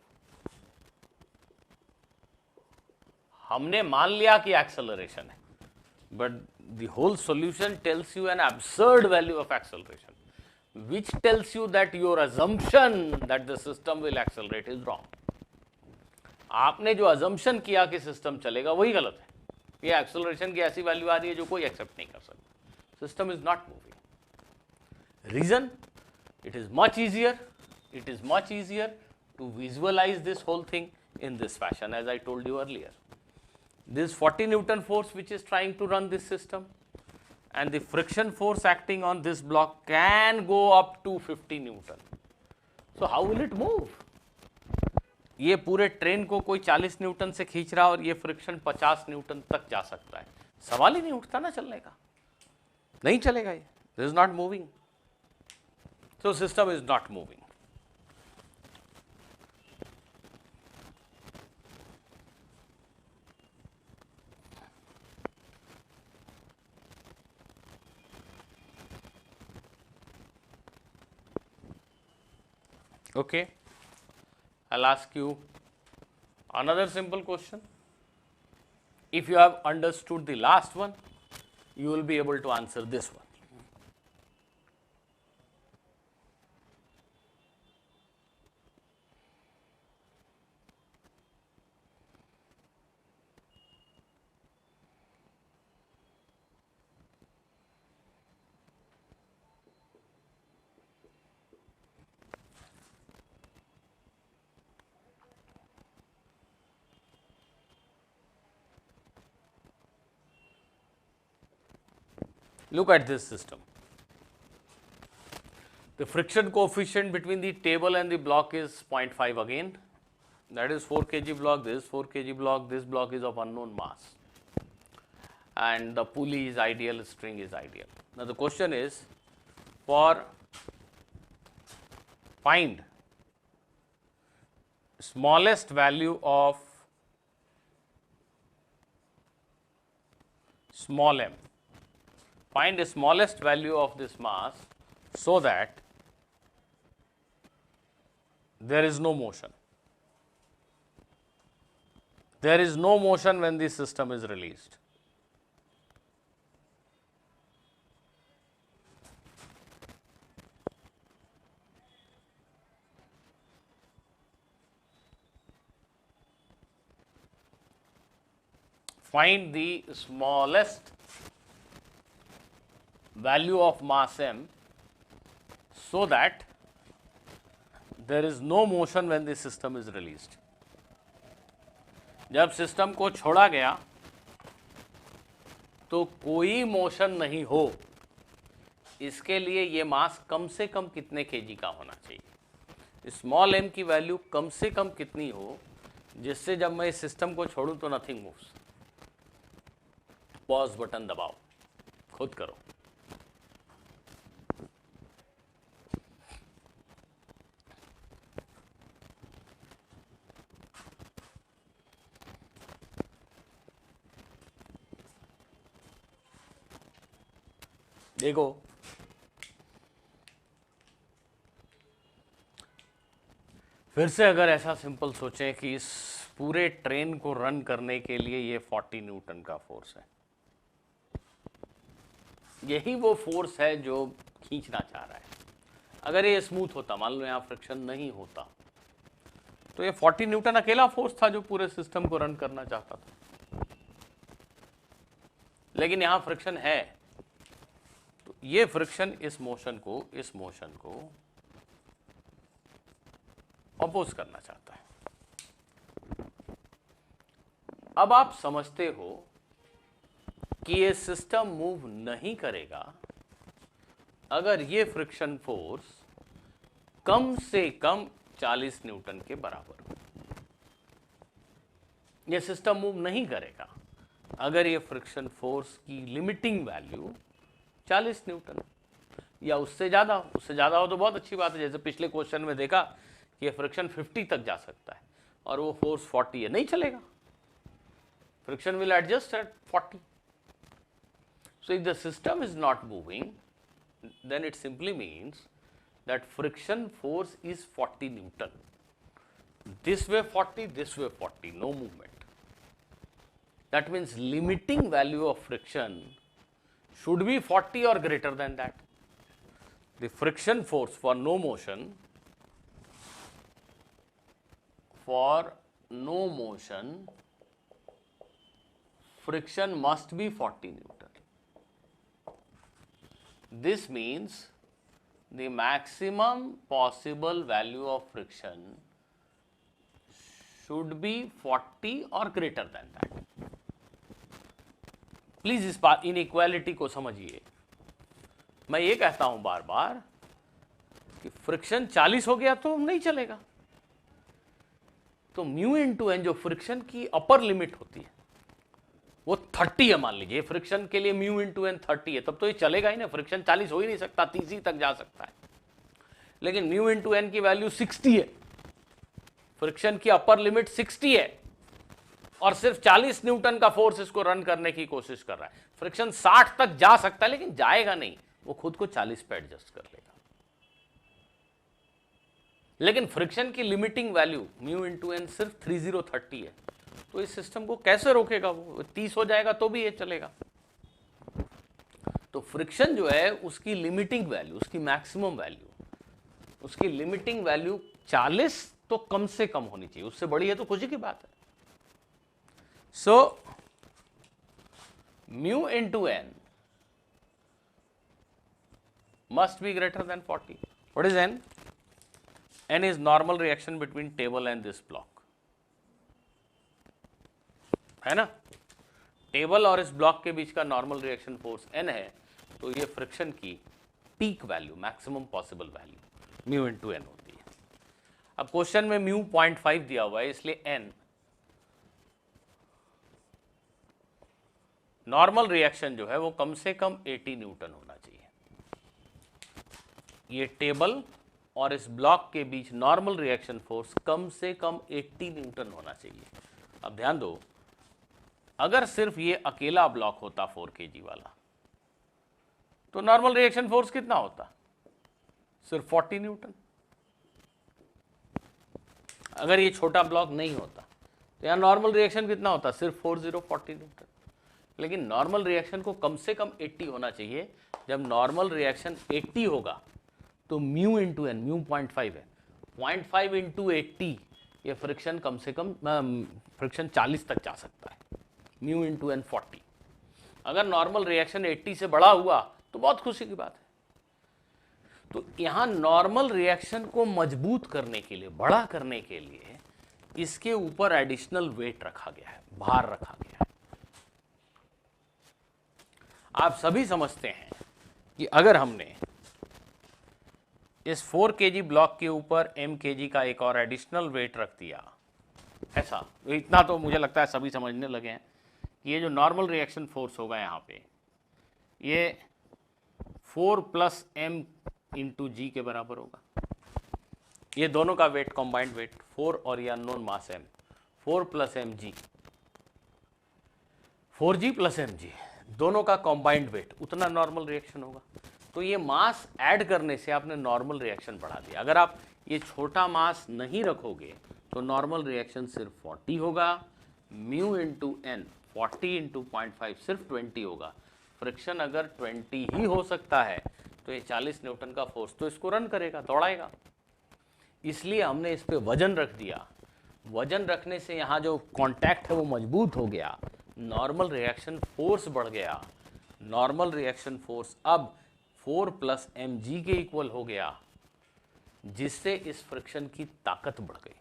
हमने मान लिया कि acceleration है, but the whole solution tells you an absurd value of acceleration, which tells you that your assumption that the system will accelerate is wrong. आपने जो assumption किया कि system चलेगा वही गलत है। ये एक्सेलरेशन की ऐसी वैल्यू आ रही है जो कोई एक्सेप्ट नहीं कर सकता। System is not moving. Reason, it is much easier to visualize this whole thing in this fashion, as I told you earlier. This 40 Newton force which is trying to run this system and the friction force acting on this block can go up to 50 Newton. So how will it move? ये पूरे train को कोई 40 Newton से खींच रहा और ये friction 50 Newton तक जा सकता है। सवाल ही नहीं उठता ना चलने का, नहीं चलेगा ये, this is not moving. So system is not moving. Okay, I'll ask you another simple question. If you have understood the last one, you will be able to answer this one. Look at this system. The friction coefficient between the table and the block is 0.5 again. That is 4 kg block, this 4 kg block, this block is of unknown mass. And the pulley is ideal, string is ideal. Now the question is, for find smallest value of small m. Find the smallest value of this mass so that there is no motion. There is no motion when the system is released. Find the smallest value of mass m so that there is no motion when the system is released. जब system को छोड़ा गया तो कोई motion नहीं हो, इसके लिए ये मास कम से कम कितने केजी का होना चाहिए? स्मॉल m की वैल्यू कम से कम कितनी हो जिससे जब मैं इस सिस्टम को छोड़ूं तो नथिंग मूव्स। पॉज बटन दबाओ, खुद करो। देखो, फिर से अगर ऐसा सिंपल सोचें कि इस पूरे ट्रेन को रन करने के लिए ये 40 न्यूटन का फोर्स है, यही वो फोर्स है जो खींचना चाह रहा है। अगर ये स्मूथ होता, मान लो यहाँ फ्रिक्शन नहीं होता, तो ये 40 न्यूटन अकेला फोर्स था जो पूरे सिस्टम को रन करना चाहता था। लेकिन यहाँ फ्रिक्शन है, तो ये फ्रिक्शन इस मोशन को अपोज करना चाहता है। अब आप समझते हो कि ये सिस्टम मूव नहीं करेगा अगर ये फ्रिक्शन फोर्स कम से कम 40 न्यूटन के बराबर हो। ये सिस्टम मूव नहीं करेगा अगर ये फ्रिक्शन फोर्स की लिमिटिंग वैल्यू 40 न्यूटन या उससे ज़्यादा हो। उससे ज़्यादा हो तो बहुत अच्छी बात है, जैसे पिछले क्वेश्चन में देखा कि ये फ्रिक्शन 50 तक जा सकता है और वो फोर्स 40 है, नहीं चलेगा। Friction will adjust at 40. So if the system is not moving, then it simply means that friction force is 40 Newton. This way 40, this way 40, no movement. That means limiting value of friction should be 40 or greater than that. The friction force for no motion, friction must be 40 Newton. This means the maximum possible value of friction should be 40 or greater than that. Please इस inequality को समझिए। मैं ये कहता हूं बार बार कि friction 40 हो गया तो नहीं चलेगा, तो म्यू इंटू एन जो फ्रिक्शन की अपर लिमिट होती है वो 30 है। मान लीजिए फ्रिक्शन के लिए म्यू इंटू एन 30 है, तब तो ये चलेगा ही ना। फ्रिक्शन 40 हो ही नहीं सकता, 30 ही तक जा सकता है। लेकिन म्यू इंटू एन की वैल्यू 60 है, फ्रिक्शन की अपर लिमिट 60 है और सिर्फ 40 न्यूटन का फोर्स इसको रन करने की कोशिश कर रहा है। फ्रिक्शन 60 तक जा सकता है लेकिन जाएगा नहीं, वो खुद को 40 पे एडजस्ट कर लेगा। लेकिन फ्रिक्शन की limiting value mu into N सिर्फ 3030 है, तो इस सिस्टम को कैसे रोकेगा? वो 30 हो जाएगा तो भी ये चलेगा। तो फ्रिक्शन जो है उसकी लिमिटिंग वैल्यू, उसकी मैक्सिमम वैल्यू, उसकी लिमिटिंग वैल्यू 40 तो कम से कम होनी चाहिए, उससे बड़ी है तो खुशी की बात है। So mu into N must be greater than 40. What is n? n is normal reaction between table and this block, है ना? टेबल और इस ब्लॉक के बीच का नॉर्मल रिएक्शन फोर्स n है, तो ये फ्रिक्शन की peak value, maximum possible value mu into N होती है। अब क्वेश्चन में म्यू 0.5 दिया हुआ है, इसलिए n नॉर्मल रिएक्शन जो है वो कम से कम 80 न्यूटन होना चाहिए। ये टेबल और इस ब्लॉक के बीच नॉर्मल रिएक्शन फोर्स कम से कम 80 न्यूटन होना चाहिए। अब ध्यान दो, अगर सिर्फ ये अकेला ब्लॉक होता 4 kg वाला, तो नॉर्मल रिएक्शन फोर्स कितना होता? सिर्फ 40 न्यूटन। अगर ये छोटा ब्लॉक नहीं होता तो यहाँ नॉर्मल रिएक्शन कितना होता? सिर्फ 40 न्यूटन। लेकिन नॉर्मल रिएक्शन को कम से कम 80 होना चाहिए। जब नॉर्मल रिएक्शन 80 होगा तो म्यू इंटू एन, म्यू 0.5 है, 0.5 इंटू 80, ये फ्रिक्शन कम से कम फ्रिक्शन 40 तक जा सकता है। Mu into N 40। अगर नॉर्मल रिएक्शन 80 से बड़ा हुआ तो बहुत खुशी की बात है। तो यहाँ नॉर्मल रिएक्शन को मजबूत करने के लिए, बड़ा करने के लिए इसके ऊपर एडिशनल वेट रखा गया है, भार रखा गया है। आप सभी समझते हैं कि अगर हमने इस 4 kg ब्लॉक के ऊपर m kg का एक और एडिशनल वेट रख दिया, ऐसा, तो इतना तो मुझे लगता है सभी समझने लगे हैं कि ये जो नॉर्मल रिएक्शन फोर्स होगा यहाँ पे, ये 4 + m इंटू जी के बराबर होगा। ये दोनों का वेट, कॉम्बाइंड वेट 4 और ये अननोन मास m, 4 + mg, 4g + mg, दोनों का कॉम्बाइंड वेट, उतना नॉर्मल रिएक्शन होगा। तो ये मास ऐड करने से आपने नॉर्मल रिएक्शन बढ़ा दिया। अगर आप ये छोटा मास नहीं रखोगे तो नॉर्मल रिएक्शन सिर्फ 40 होगा। म्यू इंटू एन 40 इंटू 0.5 सिर्फ 20 होगा। फ्रिक्शन अगर 20 ही हो सकता है तो ये 40 न्यूटन का फोर्स तो इसको रन करेगा, दौड़ाएगा। इसलिए हमने इस पर वजन रख दिया। वजन रखने से यहाँ जो कॉन्टैक्ट है वो मजबूत हो गया, नॉर्मल रिएक्शन फोर्स बढ़ गया। नॉर्मल रिएक्शन फोर्स अब 4 + mg के इक्वल हो गया, जिससे इस फ्रिक्शन की ताकत बढ़ गई।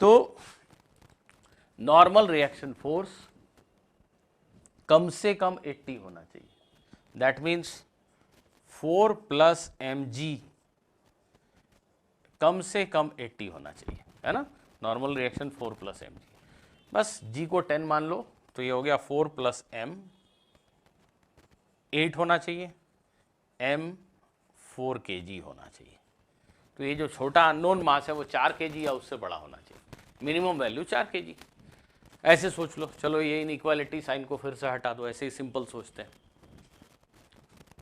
तो नॉर्मल रिएक्शन फोर्स कम से कम 80 होना चाहिए। दैट मीन्स 4 + mg कम से कम 80 होना चाहिए, है ना? नॉर्मल रिएक्शन 4 + mg, बस g को 10 मान लो, तो ये हो गया 4 + m 8 होना चाहिए, m 4 kg होना चाहिए। तो ये जो छोटा अननोन मास है वो 4 kg या उससे बड़ा होना चाहिए। Minimum value 4 kg। ऐसे सोच लो। चलो ये इनइक्वालिटी साइन को फिर से हटा दो, ऐसे ही सिंपल सोचते हैं,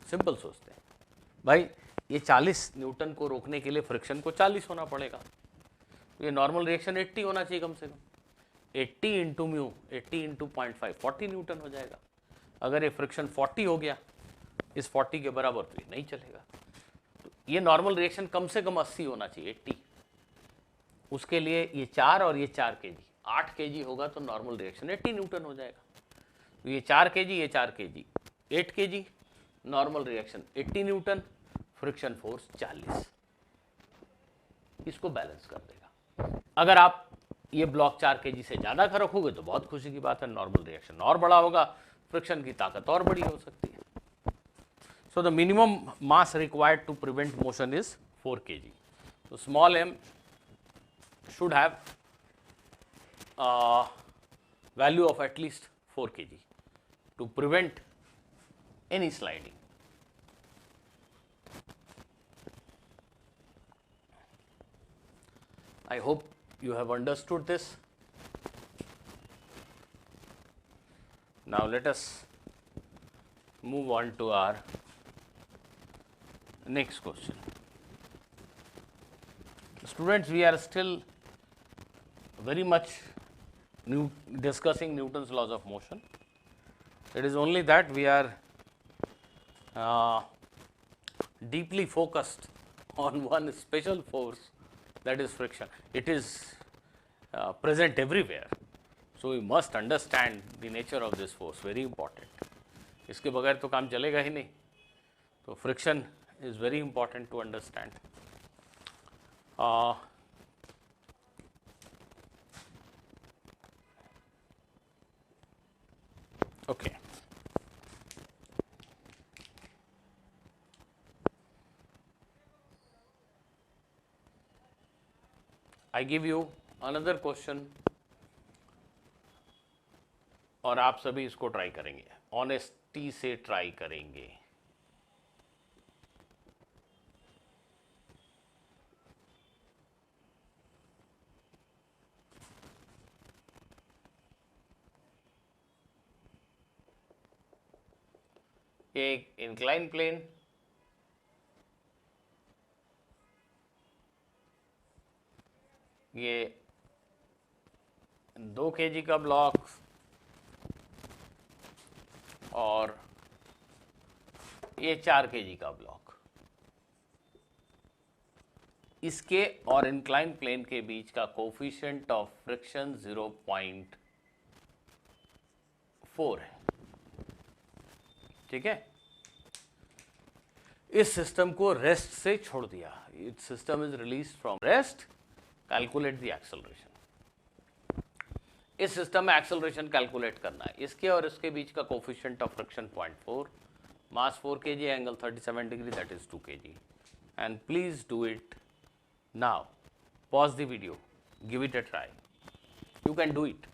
सिंपल सोचते हैं। भाई ये 40 न्यूटन को रोकने के लिए फ्रिक्शन को 40 होना पड़ेगा, तो ये नॉर्मल रिएक्शन 80 होना चाहिए कम से कम। 80 इंटू म्यू, 80 इंटू 0.5, 40 न्यूटन हो जाएगा। अगर ये फ्रिक्शन 40 हो गया इस 40 के बराबर, तो ये नहीं चलेगा। तो ये नॉर्मल रिएक्शन कम से कम 80 होना चाहिए, 80। उसके लिए ये 4 और ये 4 kg, 8 kg होगा तो नॉर्मल रिएक्शन 80 न्यूटन हो जाएगा। तो ये 4 kg, ये 4 kg, 8 kg, normal reaction 80 Newton, friction force 40, इसको बैलेंस कर देगा। अगर आप ये ब्लॉक 4 kg से ज़्यादा का रखोगे तो बहुत खुशी की बात है, नॉर्मल रिएक्शन और बड़ा होगा, फ्रिक्शन की ताकत और बड़ी हो सकती है। So the minimum mass required to prevent motion is 4 kg. So small m should have value of at least 4 kg to prevent any sliding. I hope you have understood this. Now let us move on to our next question. Students, we are still very much discussing Newton's laws of motion. It is only that we are deeply focused on one special force, that is friction. It is present everywhere. So we must understand the nature of this force, very important. इसके बगैर तो काम चलेगा ही नहीं. तो friction is very important to understand. Okay. I give you another question और आप सभी इसको ट्राई करेंगे, ऑनेस्टी से ट्राई करेंगे. एक इंक्लाइन प्लेन, ये 2 kg का ब्लॉक और ये 4 kg का ब्लॉक. इसके और इंक्लाइन प्लेन के बीच का कोफिशिएंट ऑफ फ्रिक्शन 0.4 है. ठीक है. इस सिस्टम को रेस्ट से छोड़ दिया. It system is release from rest, calculate the acceleration. इस सिस्टम में एक्सेलरेशन कैलकुलेट करना है. इसके और इसके बीच का coefficient of friction 0.4, mass 4 kg, angle 37 degree, that is 2 kg. And please do it now. Pause the video, give it a try. You can do it.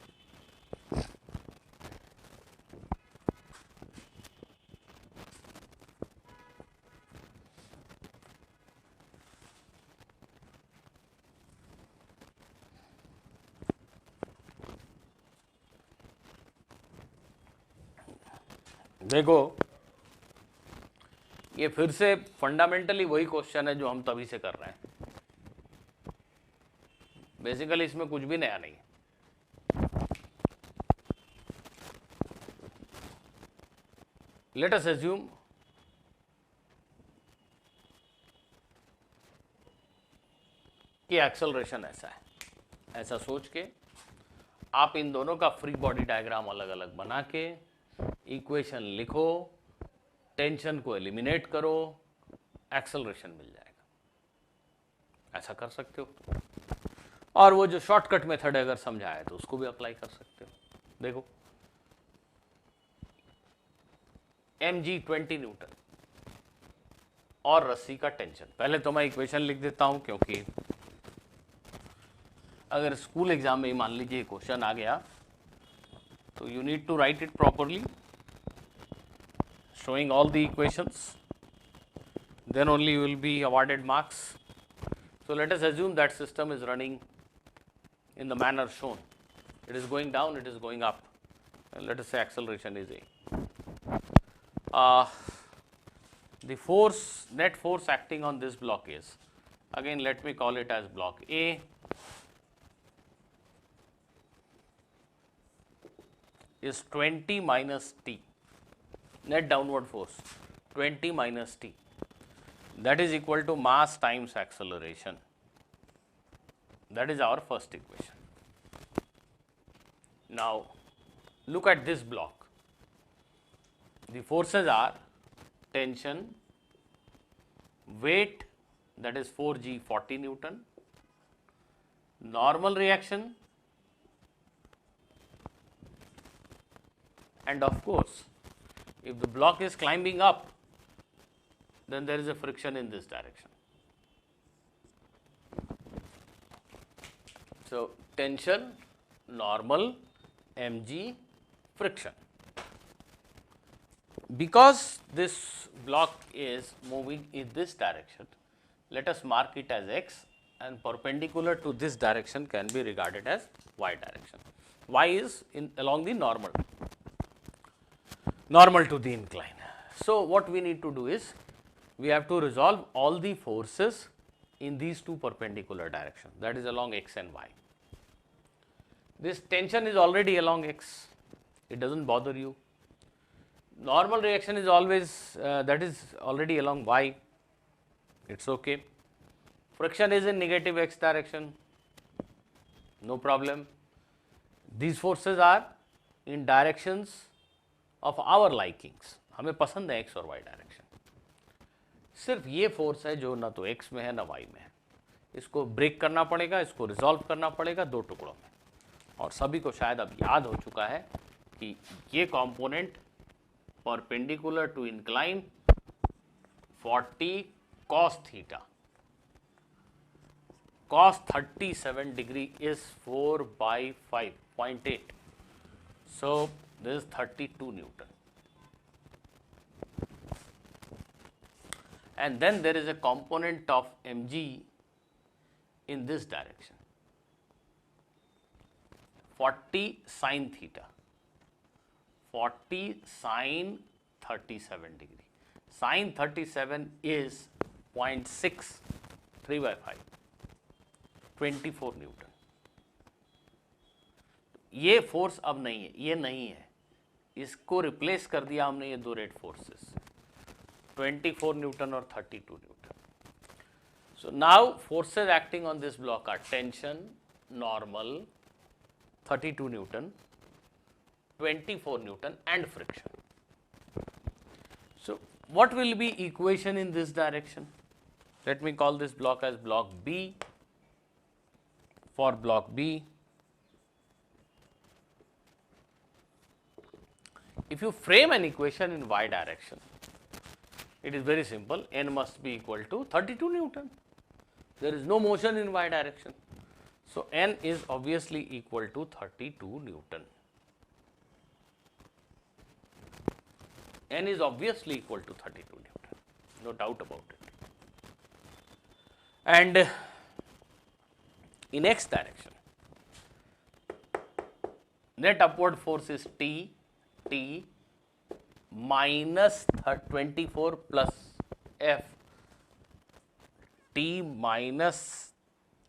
देखो, ये फिर से फंडामेंटली वही क्वेश्चन है जो हम तभी से कर रहे हैं. बेसिकली इसमें कुछ भी नया नहीं. लेट अस अज्यूम कि एक्सेलरेशन ऐसा है. ऐसा सोच के आप इन दोनों का फ्री बॉडी डायग्राम अलग अलग बना के इक्वेशन लिखो, टेंशन को एलिमिनेट करो, एक्सेलरेशन मिल जाएगा. ऐसा कर सकते हो. और वो जो शॉर्टकट मेथड है अगर समझाया तो उसको भी अप्लाई कर सकते हो. देखो, mg 20 न्यूटन और रस्सी का टेंशन. पहले तो मैं इक्वेशन लिख देता हूं, क्योंकि अगर स्कूल एग्जाम में मान लीजिए क्वेश्चन आ गया तो you need to write it properly, showing all the equations, then only you will be awarded marks. So let us assume that system is running in the manner shown. It is going down, it is going up, and let us say acceleration is a. The force, net force acting on this block is, again let me call it as block A. Is 20 minus T. Net downward force 20 minus T, that is equal to mass times acceleration. That is our first equation. Now look at this block. The forces are tension, weight, that is 4g 40 Newton, normal reaction, and of course if the block is climbing up, then there is a friction in this direction. So tension, normal, mg, friction. Because this block is moving in this direction, let us mark it as x, and perpendicular to this direction can be regarded as y direction. Y is along the normal to the incline. So what we need to do is, we have to resolve all the forces in these two perpendicular directions, that is along x and y. This tension is already along x, it doesn't bother you. Normal reaction is always that is already along y, it's okay. Friction is in negative x direction, no problem. These forces are in directions of our likings, हमें पसंद है x और y direction. सिर्फ ये force है जो ना तो x में है ना y में है, इसको ब्रेक करना पड़ेगा, इसको रिजॉल्व करना पड़ेगा दो टुकड़ों में. और सभी को शायद अब याद हो चुका है कि ये component perpendicular to incline 40 cos theta. Cos 37 degree is 4 by 5.8. So this is 32 Newton. And then there is a component of mg in this direction, 40 sin theta, 40 sin 37 degree. Sin 37 is 0.6, 3 by 5, 24 Newton. ये force अब नहीं है, ये नहीं है, इसको replace कर दिया हमने ये दो रेट फोर्सेस, 24 न्यूटन और 32 newton. So now forces acting on this block are tension, normal, 32 Newton, 24 Newton and friction. So what will be equation in this direction? Let me call this block as block B. For block B, if you frame an equation in y direction, it is very simple, n must be equal to 32 Newton. There is no motion in y direction. So n is obviously equal to 32 Newton. N is obviously equal to 32 Newton, no doubt about it. And in x direction, net upward force is T minus 24 plus F, T minus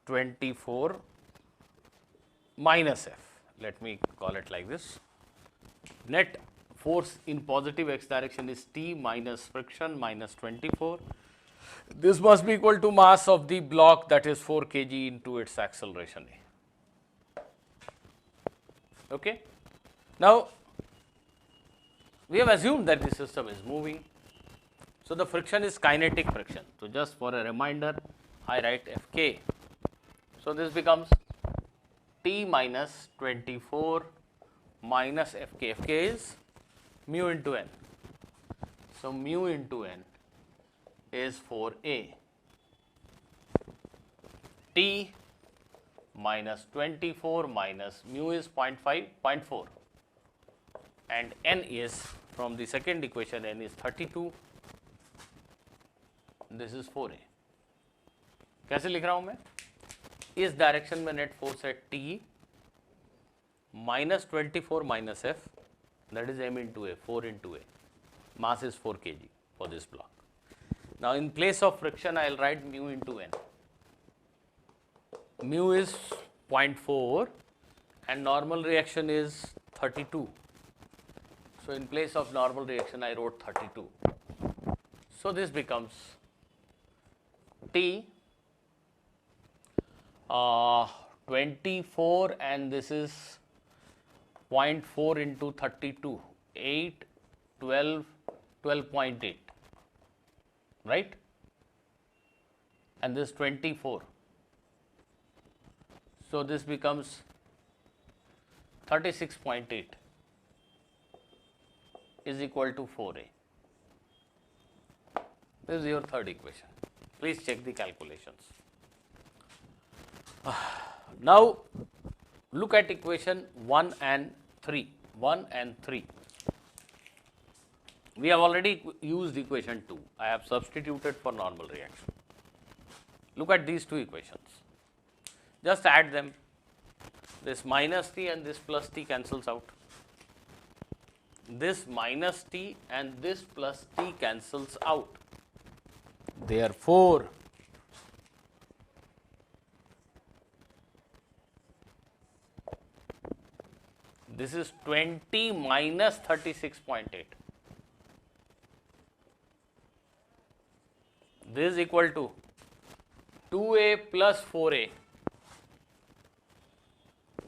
24 minus F. Let me call it like this. Net force in positive x direction is T minus friction minus 24. This must be equal to mass of the block, that is 4 kg into its acceleration A. Okay. Now, we have assumed that the system is moving. So the friction is kinetic friction. So just for a reminder, I write Fk. So this becomes T minus 24 minus Fk. Fk is mu into n. So mu into n is 4a. T minus 24 minus mu is 0.5, 0.4, and n is, from the second equation, n is 32. This is 4a. कैसे लिख रहा हूं मैं? इस direction में net force है T minus 24 minus F, that is m into a, 4 into a. Mass is 4 kg for this block. Now in place of friction, I will write mu into n. Mu is 0.4 and normal reaction is 32. So in place of normal reaction, I wrote 32. So this becomes T 24 and this is 0.4 into 32, 8, 12, 12.8, right? And this 24. So this becomes 36.8 is equal to 4a. This is your third equation. Please check the calculations. Now look at equation 1 and 3. 1 and 3. We have already used equation 2. I have substituted for normal reaction. Look at these two equations. Just add them. This minus t and this plus t cancels out. This minus t and this plus t cancels out. Therefore, This is 20 minus 36.8. This is equal to 2a plus 4a,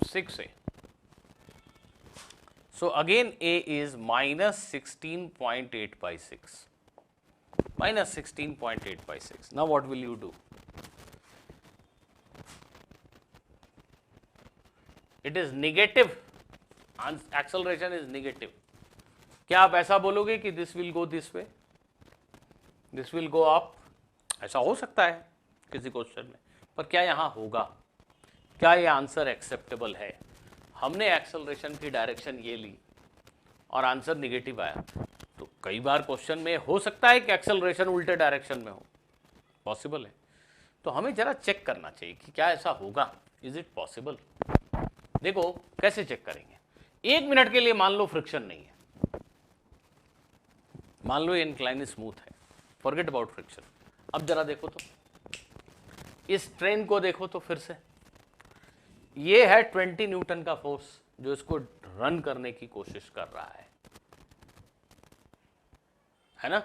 6a. So again a is minus 16.8 by 6. Minus 16.8 by 6. Now what will you do? It is negative. Acceleration is negative. क्या आप ऐसा बोलोगे कि this will go this way, this will go up? ऐसा हो सकता है किसी क्वेश्चन में, पर क्या यहाँ होगा? क्या ये आंसर एक्सेप्टेबल है? हमने एक्सेलरेशन की डायरेक्शन ये ली और आंसर निगेटिव आया, तो कई बार क्वेश्चन में हो सकता है कि एक्सेलरेशन उल्टे डायरेक्शन में हो, पॉसिबल है। तो हमें जरा चेक करना चाहिए कि क्या ऐसा होगा, इज इट पॉसिबल। देखो कैसे चेक करेंगे। 1 मिनट के लिए मान लो फ्रिक्शन नहीं है, मान लो ये इंक्लाइन स्मूथ है, फॉरगेट अबाउट फ्रिक्शन। अब जरा देखो तो इस ट्रेन को देखो तो फिर से, ये है 20 न्यूटन का फोर्स जो इसको रन करने की कोशिश कर रहा है ना।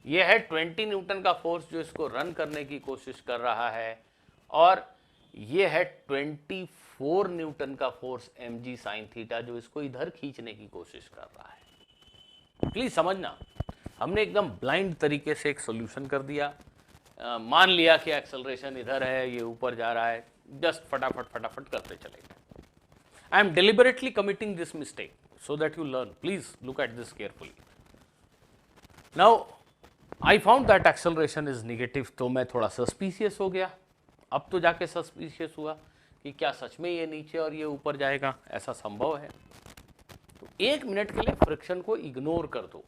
ये है 20 न्यूटन का फोर्स जो इसको रन करने की कोशिश कर रहा है, और ये है 24 न्यूटन का फोर्स mg sin थीटा जो इसको इधर खींचने की कोशिश कर रहा है। प्लीज समझना, हमने एकदम ब्लाइंड तरीके से एक सॉल्यूशन कर दिया, मान लिया कि एक्सेलरेशन इधर है, ये ऊपर जा रहा है, जस्ट फटाफट फटाफट करते चले गए। I am deliberately committing this mistake so that you learn. Please look at this carefully. Now I found that acceleration is negative, तो मैं थोड़ा सस्पिशियस हो गया। अब तो जाके सस्पिशियस हुआ कि क्या सच में ये नीचे और ये ऊपर जाएगा, ऐसा संभव है? तो 1 मिनट के लिए फ्रिक्शन को इग्नोर कर दो,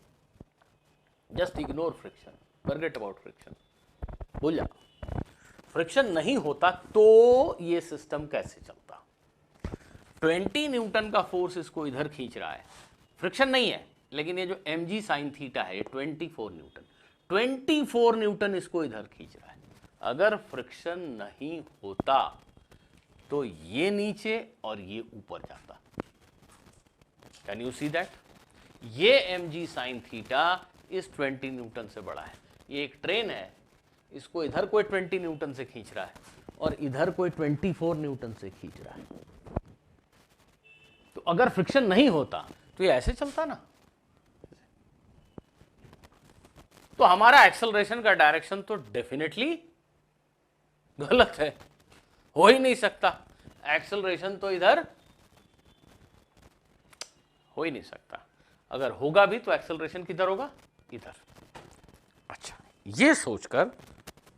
just ignore friction, forget about friction, भूल जा। फ्रिक्शन नहीं होता तो ये सिस्टम कैसे चलता? 20 न्यूटन का फोर्स इसको इधर खींच रहा है, फ्रिक्शन नहीं है, लेकिन ये जो mg sin थीटा है 24 न्यूटन, 24 न्यूटन इसको इधर खींच रहा है। अगर फ्रिक्शन नहीं होता तो ये नीचे और ये ऊपर जाता। Can you see that? ये mg sin थीटा इस 20 न्यूटन से बड़ा है। ये एक ट्रेन है, इसको इधर कोई 20 न्यूटन से खींच रहा है और इधर कोई 24 न्यूटन से खींच रहा है। तो अगर फ्रिक्शन नहीं होता तो ये ऐसे चलता ना। तो हमारा एक्सेलरेशन का डायरेक्शन तो डेफिनेटली गलत है, हो ही नहीं सकता। एक्सेलरेशन तो इधर हो ही नहीं सकता। अगर होगा भी तो एक्सेलरेशन किधर होगा? इधर। अच्छा, ये सोचकर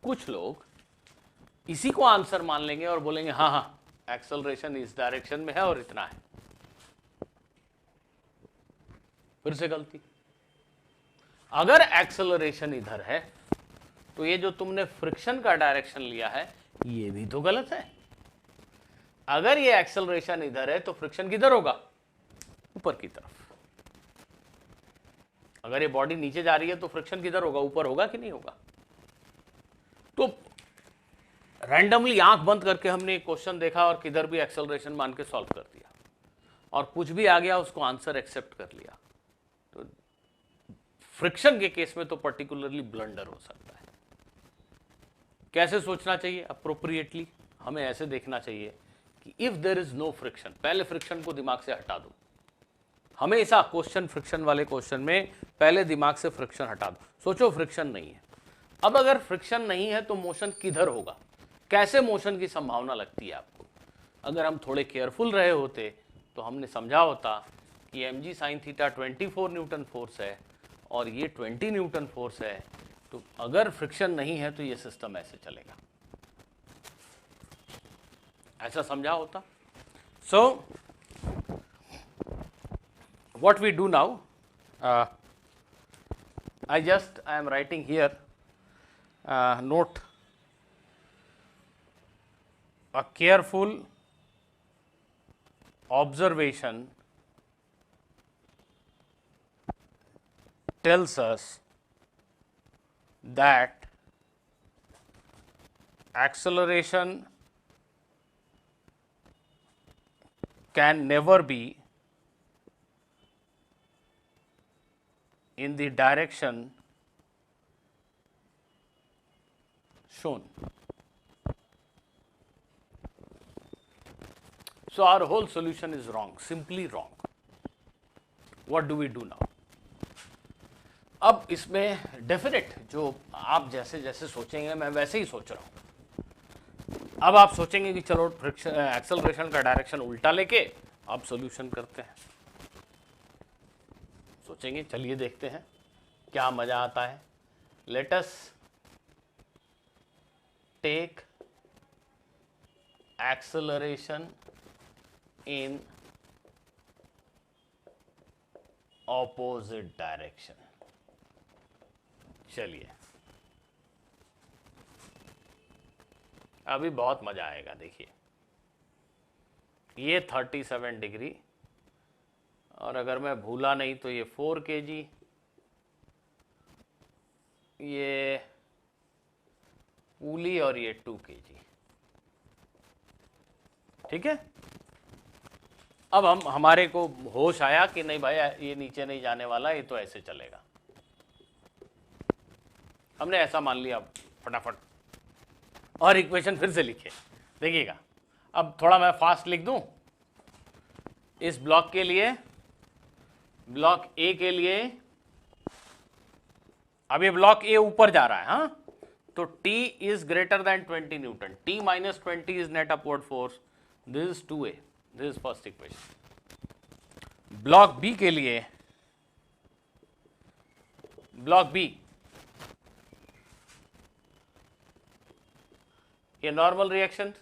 कुछ लोग इसी को आंसर मान लेंगे और बोलेंगे हाँ हाँ एक्सेलरेशन इस डायरेक्शन में है और इतना है। फिर से गलती। अगर एक्सेलरेशन इधर है तो ये जो तुमने फ्रिक्शन का डायरेक्शन लिया है ये भी तो गलत है। अगर ये एक्सेलरेशन इधर है तो फ्रिक्शन किधर होगा? ऊपर की तरफ। अगर ये बॉडी नीचे जा रही है तो फ्रिक्शन किधर होगा? ऊपर होगा कि नहीं होगा? तो रैंडमली आंख बंद करके हमने एक क्वेश्चन देखा और किधर भी एक्सेलरेशन मान के सॉल्व कर दिया और कुछ भी आ गया उसको आंसर एक्सेप्ट कर लिया। तो फ्रिक्शन के केस में तो पर्टिकुलरली ब्लंडर हो सकता है। कैसे सोचना चाहिए अप्रोप्रिएटली? हमें ऐसे देखना चाहिए कि if there is no friction, पहले फ्रिक्शन को दिमाग से हटा दो। हमेशा क्वेश्चन फ्रिक्शन वाले क्वेश्चन में पहले दिमाग से फ्रिक्शन हटा दो। सोचो फ्रिक्शन नहीं है। अब अगर फ्रिक्शन नहीं है तो मोशन किधर होगा? कैसे मोशन की संभावना लगती है आपको? अगर हम थोड़े केयरफुल रहे होते तो हमने समझा होता कि mg sin theta 24 Newton force है और ये 20 न्यूटन फोर्स है, तो अगर फ्रिक्शन नहीं है तो ये सिस्टम ऐसे चलेगा। ऐसा समझा होता। सो what we do now, I am writing here note a careful observation tells us that acceleration can never be in the direction shown. So our whole solution is wrong, simply wrong. What do we do now? अब इसमें definite जो आप जैसे जैसे सोचेंगे मैं वैसे ही सोच रहा हूं. अब आप सोचेंगे कि चलो फ्रिक्शन एक्सेलरेशन का डायरेक्शन उल्टा लेके अब सॉल्यूशन करते हैं. सोचेंगे, चलिए देखते हैं क्या मजा आता है. Let us take acceleration in opposite direction. चलिए अभी बहुत मजा आएगा. देखिए ये 37 डिग्री और अगर मैं भूला नहीं तो ये 4 kg, ये पुली और ये 2 kg. ठीक है. अब हमारे को होश आया कि नहीं भाई ये नीचे नहीं जाने वाला, ये तो ऐसे चलेगा. हमने ऐसा मान लिया फटाफट और इक्वेशन फिर से लिखे. देखिएगा अब थोड़ा मैं फास्ट लिख दूं. इस ब्लॉक के लिए, ब्लॉक ए के लिए, अब ये ब्लॉक ए ऊपर जा रहा है. हाँ, तो T is greater than 20 newton. T minus 20 is net upward force. This is 2A. This is first equation. Block B के लिए, ब्लॉक बी, ये नॉर्मल रिएक्शन,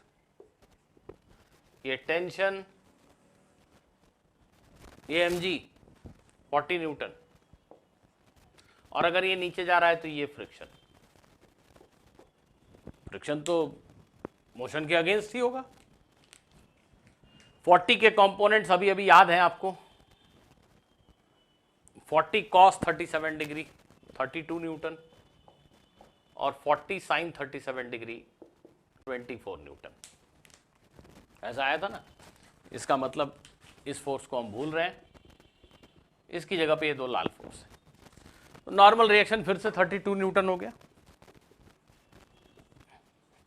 ये टेंशन, ये mg 40 न्यूटन, और अगर ये नीचे जा रहा है तो ये फ्रिक्शन. फ्रिक्शन तो मोशन के अगेंस्ट ही होगा. 40 के कंपोनेंट्स अभी अभी याद हैं आपको. 40 cos 37 डिग्री 32 न्यूटन और 40 sin 37 डिग्री 24 न्यूटन. ऐसा आया था ना. इसका मतलब इस फोर्स को हम भूल रहे हैं, इसकी जगह पे ये दो लाल फोर्स है. तो नॉर्मल रिएक्शन फिर से 32 न्यूटन हो गया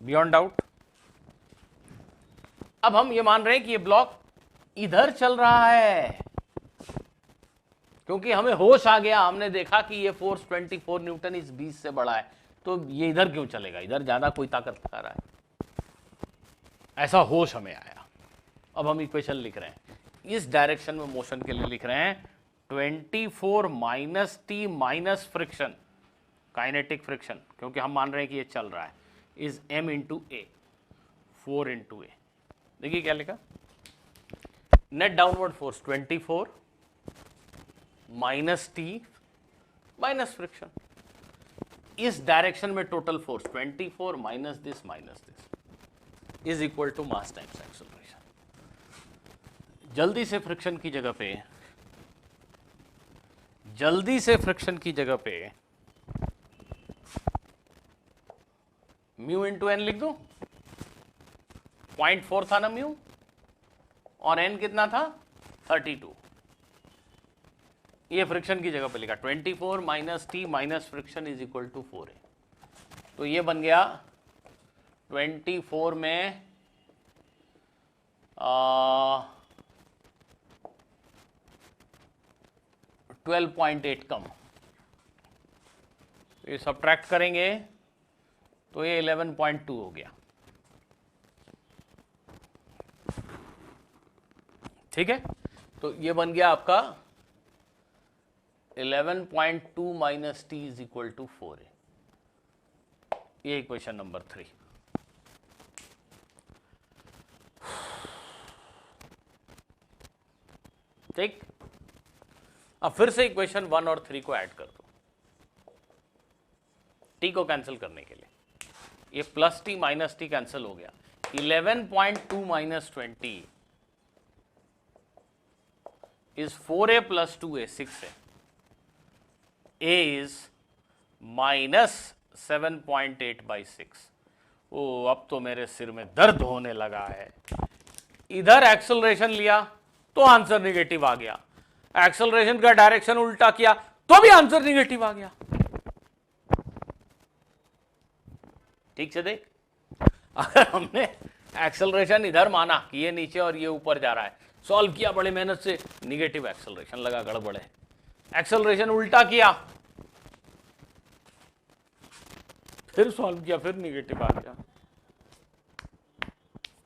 बियॉन्ड डाउट. अब हम ये मान रहे हैं कि ये ब्लॉक इधर चल रहा है क्योंकि हमें होश आ गया. हमने देखा कि ये फोर्स 24 न्यूटन इस 20 से बड़ा है, तो ये इधर क्यों चलेगा, इधर ज्यादा कोई ताकत लगा रहा है. ऐसा होश हमें आया. अब हम इक्वेशन लिख रहे हैं, इस डायरेक्शन में मोशन के लिए लिख रहे हैं 24 minus T minus friction, kinetic friction, क्योंकि हम मान रहे हैं कि ये चल रहा है, is m into a, 4 into a. देखिए क्या लिखा. Net downward force 24 minus T minus friction. इस डायरेक्शन में total force 24 minus this is equal to mass times acceleration. जल्दी से फ्रिक्शन की जगह पे, जल्दी से फ्रिक्शन की जगह पे म्यू इंटू एन लिख दो. 0.4 था ना म्यू, और एन कितना था 32. ये फ्रिक्शन की जगह पे लिखा 24 minus T minus friction is equal to 4A. तो ये बन गया 24 में 12.8 कम. ये सब्ट्रैक्ट करेंगे तो ये 11.2 हो गया. ठीक है. तो ये बन गया आपका 11.2 minus T is equal to 4A. ये इक्वेशन नंबर 3. ठीक. अब फिर से इक्वेशन 1 और 3 को ऐड कर दो टी को कैंसिल करने के लिए. ये plus T minus T cancel हो गया. 11.2 minus 20 is 4A plus 2A, 6A. A is minus 7.8 by 6. ओ अब तो मेरे सिर में दर्द होने लगा है. इधर एक्सेलरेशन लिया तो आंसर निगेटिव आ गया. एक्सेलरेशन का डायरेक्शन उल्टा किया तो भी आंसर निगेटिव आ गया। ठीक से देख, अगर हमने एक्सेलरेशन इधर माना कि ये नीचे और ये ऊपर जा रहा है, सॉल्व किया बड़े मेहनत से, निगेटिव एक्सेलरेशन लगा, गड़बड़ है। एक्सेलरेशन उल्टा किया, फिर सॉल्व किया, फिर निगेटिव आ गया।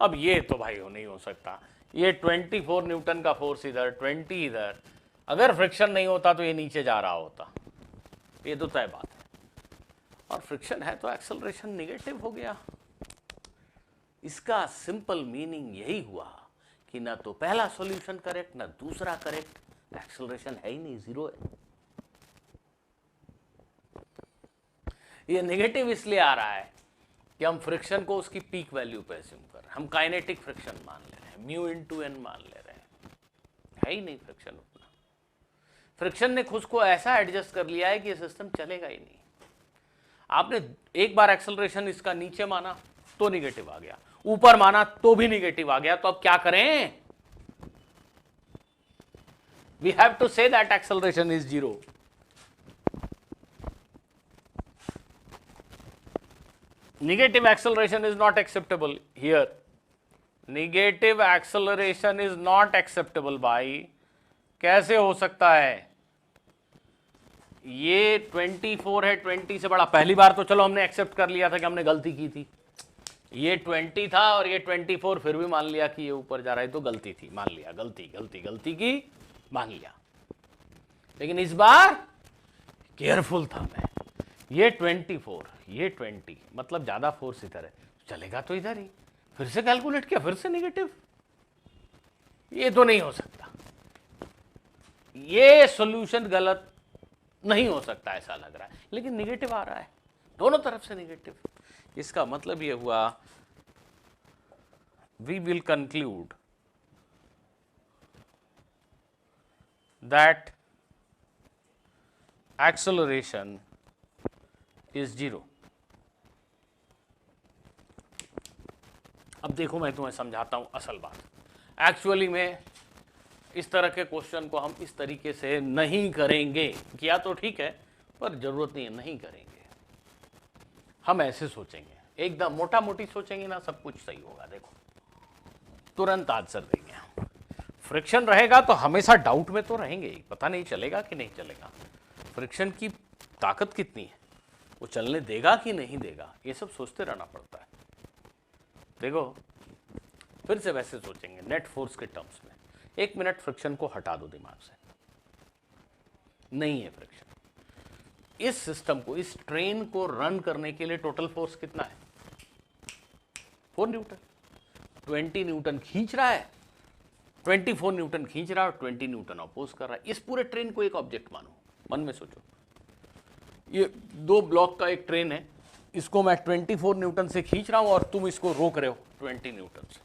अब ये तो भाई नहीं हो सकता। ये 24 न्यूटन का फोर्स इधर, 20 इधर, अगर फ्रिक्शन नहीं होता तो ये नीचे जा रहा होता, ये तो तय बात है। और फ्रिक्शन है तो एक्सेलरेशन निगेटिव हो गया। इसका सिंपल मीनिंग यही हुआ कि ना तो पहला सॉल्यूशन करेक्ट, ना दूसरा करेक्ट, एक्सेलरेशन है ही नहीं, जीरो है। ये नेगेटिव इसलिए आ रहा है कि हम फ्रिक्शन को उसकी पीक वैल्यू पे अज्यूम कर रहे हैं, हम काइनेटिक फ्रिक्शन मान ले रहे हैं, म्यू इनटू एन मान ले रहे हैं, है ही नहीं फ्रिक्शन उतना। फ्रिक्शन ने खुद को ऐसा एडजस्ट कर लिया है कि ये सिस्टम चलेगा ही नहीं। आपने एक बार एक्सेलरेशन इसका नीचे माना तो निगेटिव आ गया, ऊपर माना तो भी निगेटिव आ गया, तो अब क्या करें? We have to say that acceleration is zero. Negative acceleration is not acceptable here. Negative acceleration is not acceptable भाई। कैसे हो सकता है? ये 24 है, 20 से बड़ा। पहली बार तो चलो हमने एक्सेप्ट कर लिया था कि हमने गलती की थी, ये 20 था और ये 24, फिर भी मान लिया कि ये ऊपर जा रहा है तो गलती थी, मान लिया, गलती की मान लिया। लेकिन इस बार केयरफुल था मैं, ये 24, ये 20, मतलब ज्यादा फोर्स इधर है, चलेगा तो इधर ही। फिर से कैलकुलेट किया, फिर से नेगेटिव। ये तो नहीं हो सकता, ये सॉल्यूशन गलत नहीं हो सकता ऐसा लग रहा है, लेकिन नेगेटिव आ रहा है, दोनों तरफ से नेगेटिव। इसका मतलब ये हुआ, we will conclude that acceleration is zero. अब देखो मैं तुम्हें समझाता हूं असल बात। एक्चुअली में इस तरह के क्वेश्चन को हम इस तरीके से नहीं करेंगे, किया तो ठीक है पर जरूरत नहीं है, नहीं करेंगे। हम ऐसे सोचेंगे, एकदम मोटा मोटी सोचेंगे ना, सब कुछ सही होगा। देखो तुरंत आंसर देंगे। फ्रिक्शन रहेगा तो हमेशा डाउट में तो रहेंगे ही, पता नहीं चलेगा कि नहीं चलेगा, फ्रिक्शन की ताकत कितनी है, वो चलने देगा कि नहीं देगा, ये सब सोचते रहना पड़ता है। देखो फिर से वैसे सोचेंगे नेट फोर्स के टर्म्स में। एक मिनट फ्रिक्शन को हटा दो दिमाग से, नहीं है फ्रिक्शन। इस सिस्टम को, इस ट्रेन को रन करने के लिए टोटल फोर्स कितना है? 4 न्यूटन। 20 न्यूटन खींच रहा है, 24 न्यूटन खींच रहा है और 20 न्यूटन अपोज कर रहा है। इस पूरे ट्रेन को एक ऑब्जेक्ट मानो, मन में सोचो, ये 2 ब्लॉक का एक ट्रेन है, इसको मैं 24 न्यूटन से खींच रहा हूं और तुम इसको रोक रहे हो 20 न्यूटन से।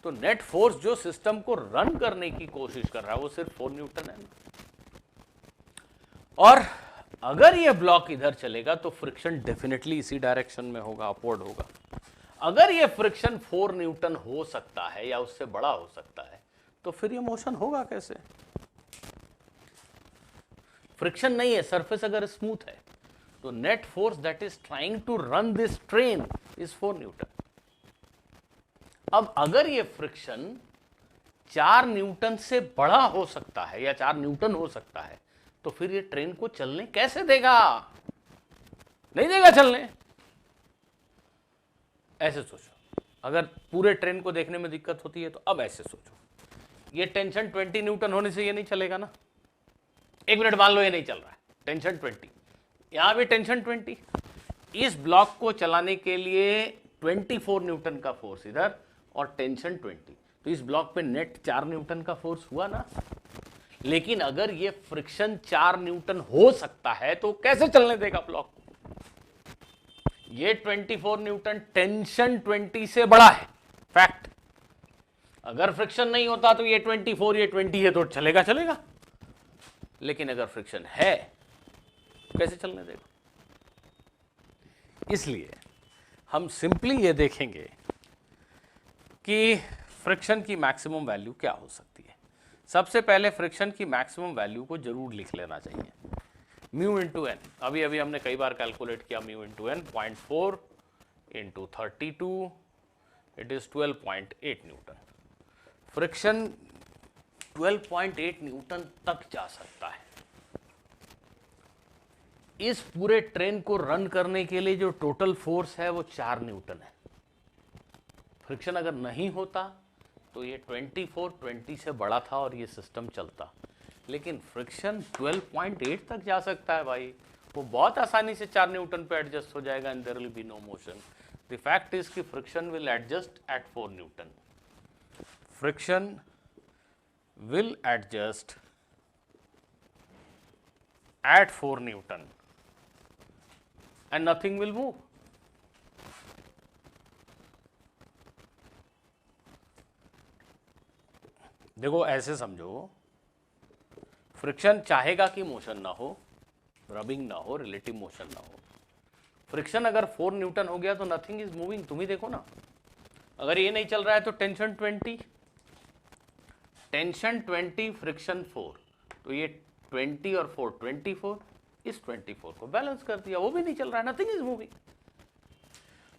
तो नेट फोर्स जो सिस्टम को रन करने की कोशिश कर रहा है वो सिर्फ 4 न्यूटन है ना। और अगर ये ब्लॉक इधर चलेगा तो फ्रिक्शन डेफिनेटली इसी डायरेक्शन में होगा, अपवर्ड होगा। अगर ये फ्रिक्शन 4 न्यूटन हो सकता है या उससे बड़ा हो सकता है, तो फिर ये मोशन होगा कैसे? फ्रिक्शन नहीं है, सरफेस अगर स्मूथ है, तो net force that is trying to run this train is 4 newton. अब अगर ये फ्रिक्शन 4 न्यूटन से बड़ा हो सकता है या 4 न्यूटन हो सकता है, तो फिर ये ट्रेन को चलने कैसे देगा? नहीं देगा चलने। ऐसे सोचो, अगर पूरे ट्रेन को देखने में दिक्कत होती है तो अब ऐसे सोचो, ये टेंशन 20 न्यूटन होने से ये नहीं चलेगा ना। एक मिनट मान लो ये नहीं चल रहा है, टेंशन 20, यहां भी टेंशन 20। इस ब्लॉक को चलाने के लिए 24 न्यूटन का फोर्स इधर और टेंशन 20, तो इस ब्लॉक पे नेट 4 न्यूटन का फोर्स हुआ ना। लेकिन अगर ये फ्रिक्शन 4 न्यूटन हो सकता है तो कैसे चलने देगा ब्लॉक को? ये 24 न्यूटन टेंशन 20 से बड़ा है, फैक्ट। अगर फ्रिक्शन नहीं होता तो ये 24, ये 20 है तो चलेगा चलेगा, लेकिन अगर फ्रिक्शन है कैसे चलने देगा? इसलिए हम सिंपली ये देखेंगे कि फ्रिक्शन की मैक्सिमम वैल्यू क्या हो सकती है। सबसे पहले फ्रिक्शन की मैक्सिमम वैल्यू को जरूर लिख लेना चाहिए। म्यू इंटू एन, अभी अभी हमने कई बार कैलकुलेट किया, mu into N 0.4 into 32, it is 12.8 newton. Friction 12.8 newton तक जा सकता है। इस पूरे ट्रेन को रन करने के लिए जो टोटल फोर्स है वो 4 न्यूटन है। फ्रिक्शन अगर नहीं होता तो ये 20 से बड़ा था और ये सिस्टम चलता, लेकिन फ्रिक्शन 12.8 तक जा सकता है भाई, वो बहुत आसानी से 4 न्यूटन पे एडजस्ट हो जाएगा and there will be no motion. The fact is कि friction will adjust at 4 newton, friction will adjust at 4 Newton and nothing will move. देखो ऐसे समझो, फ्रिक्शन चाहेगा कि मोशन ना हो, रबिंग ना हो, रिलेटिव मोशन ना हो। फ्रिक्शन अगर 4 न्यूटन हो गया तो नथिंग इज मूविंग। तुम ही देखो ना, अगर ये नहीं चल रहा है तो टेंशन 20, टेंशन 20, फ्रिक्शन 4, तो ये 20 और 4 24, इस 24 को बैलेंस कर दिया, वो भी नहीं चल रहा है, nothing is moving.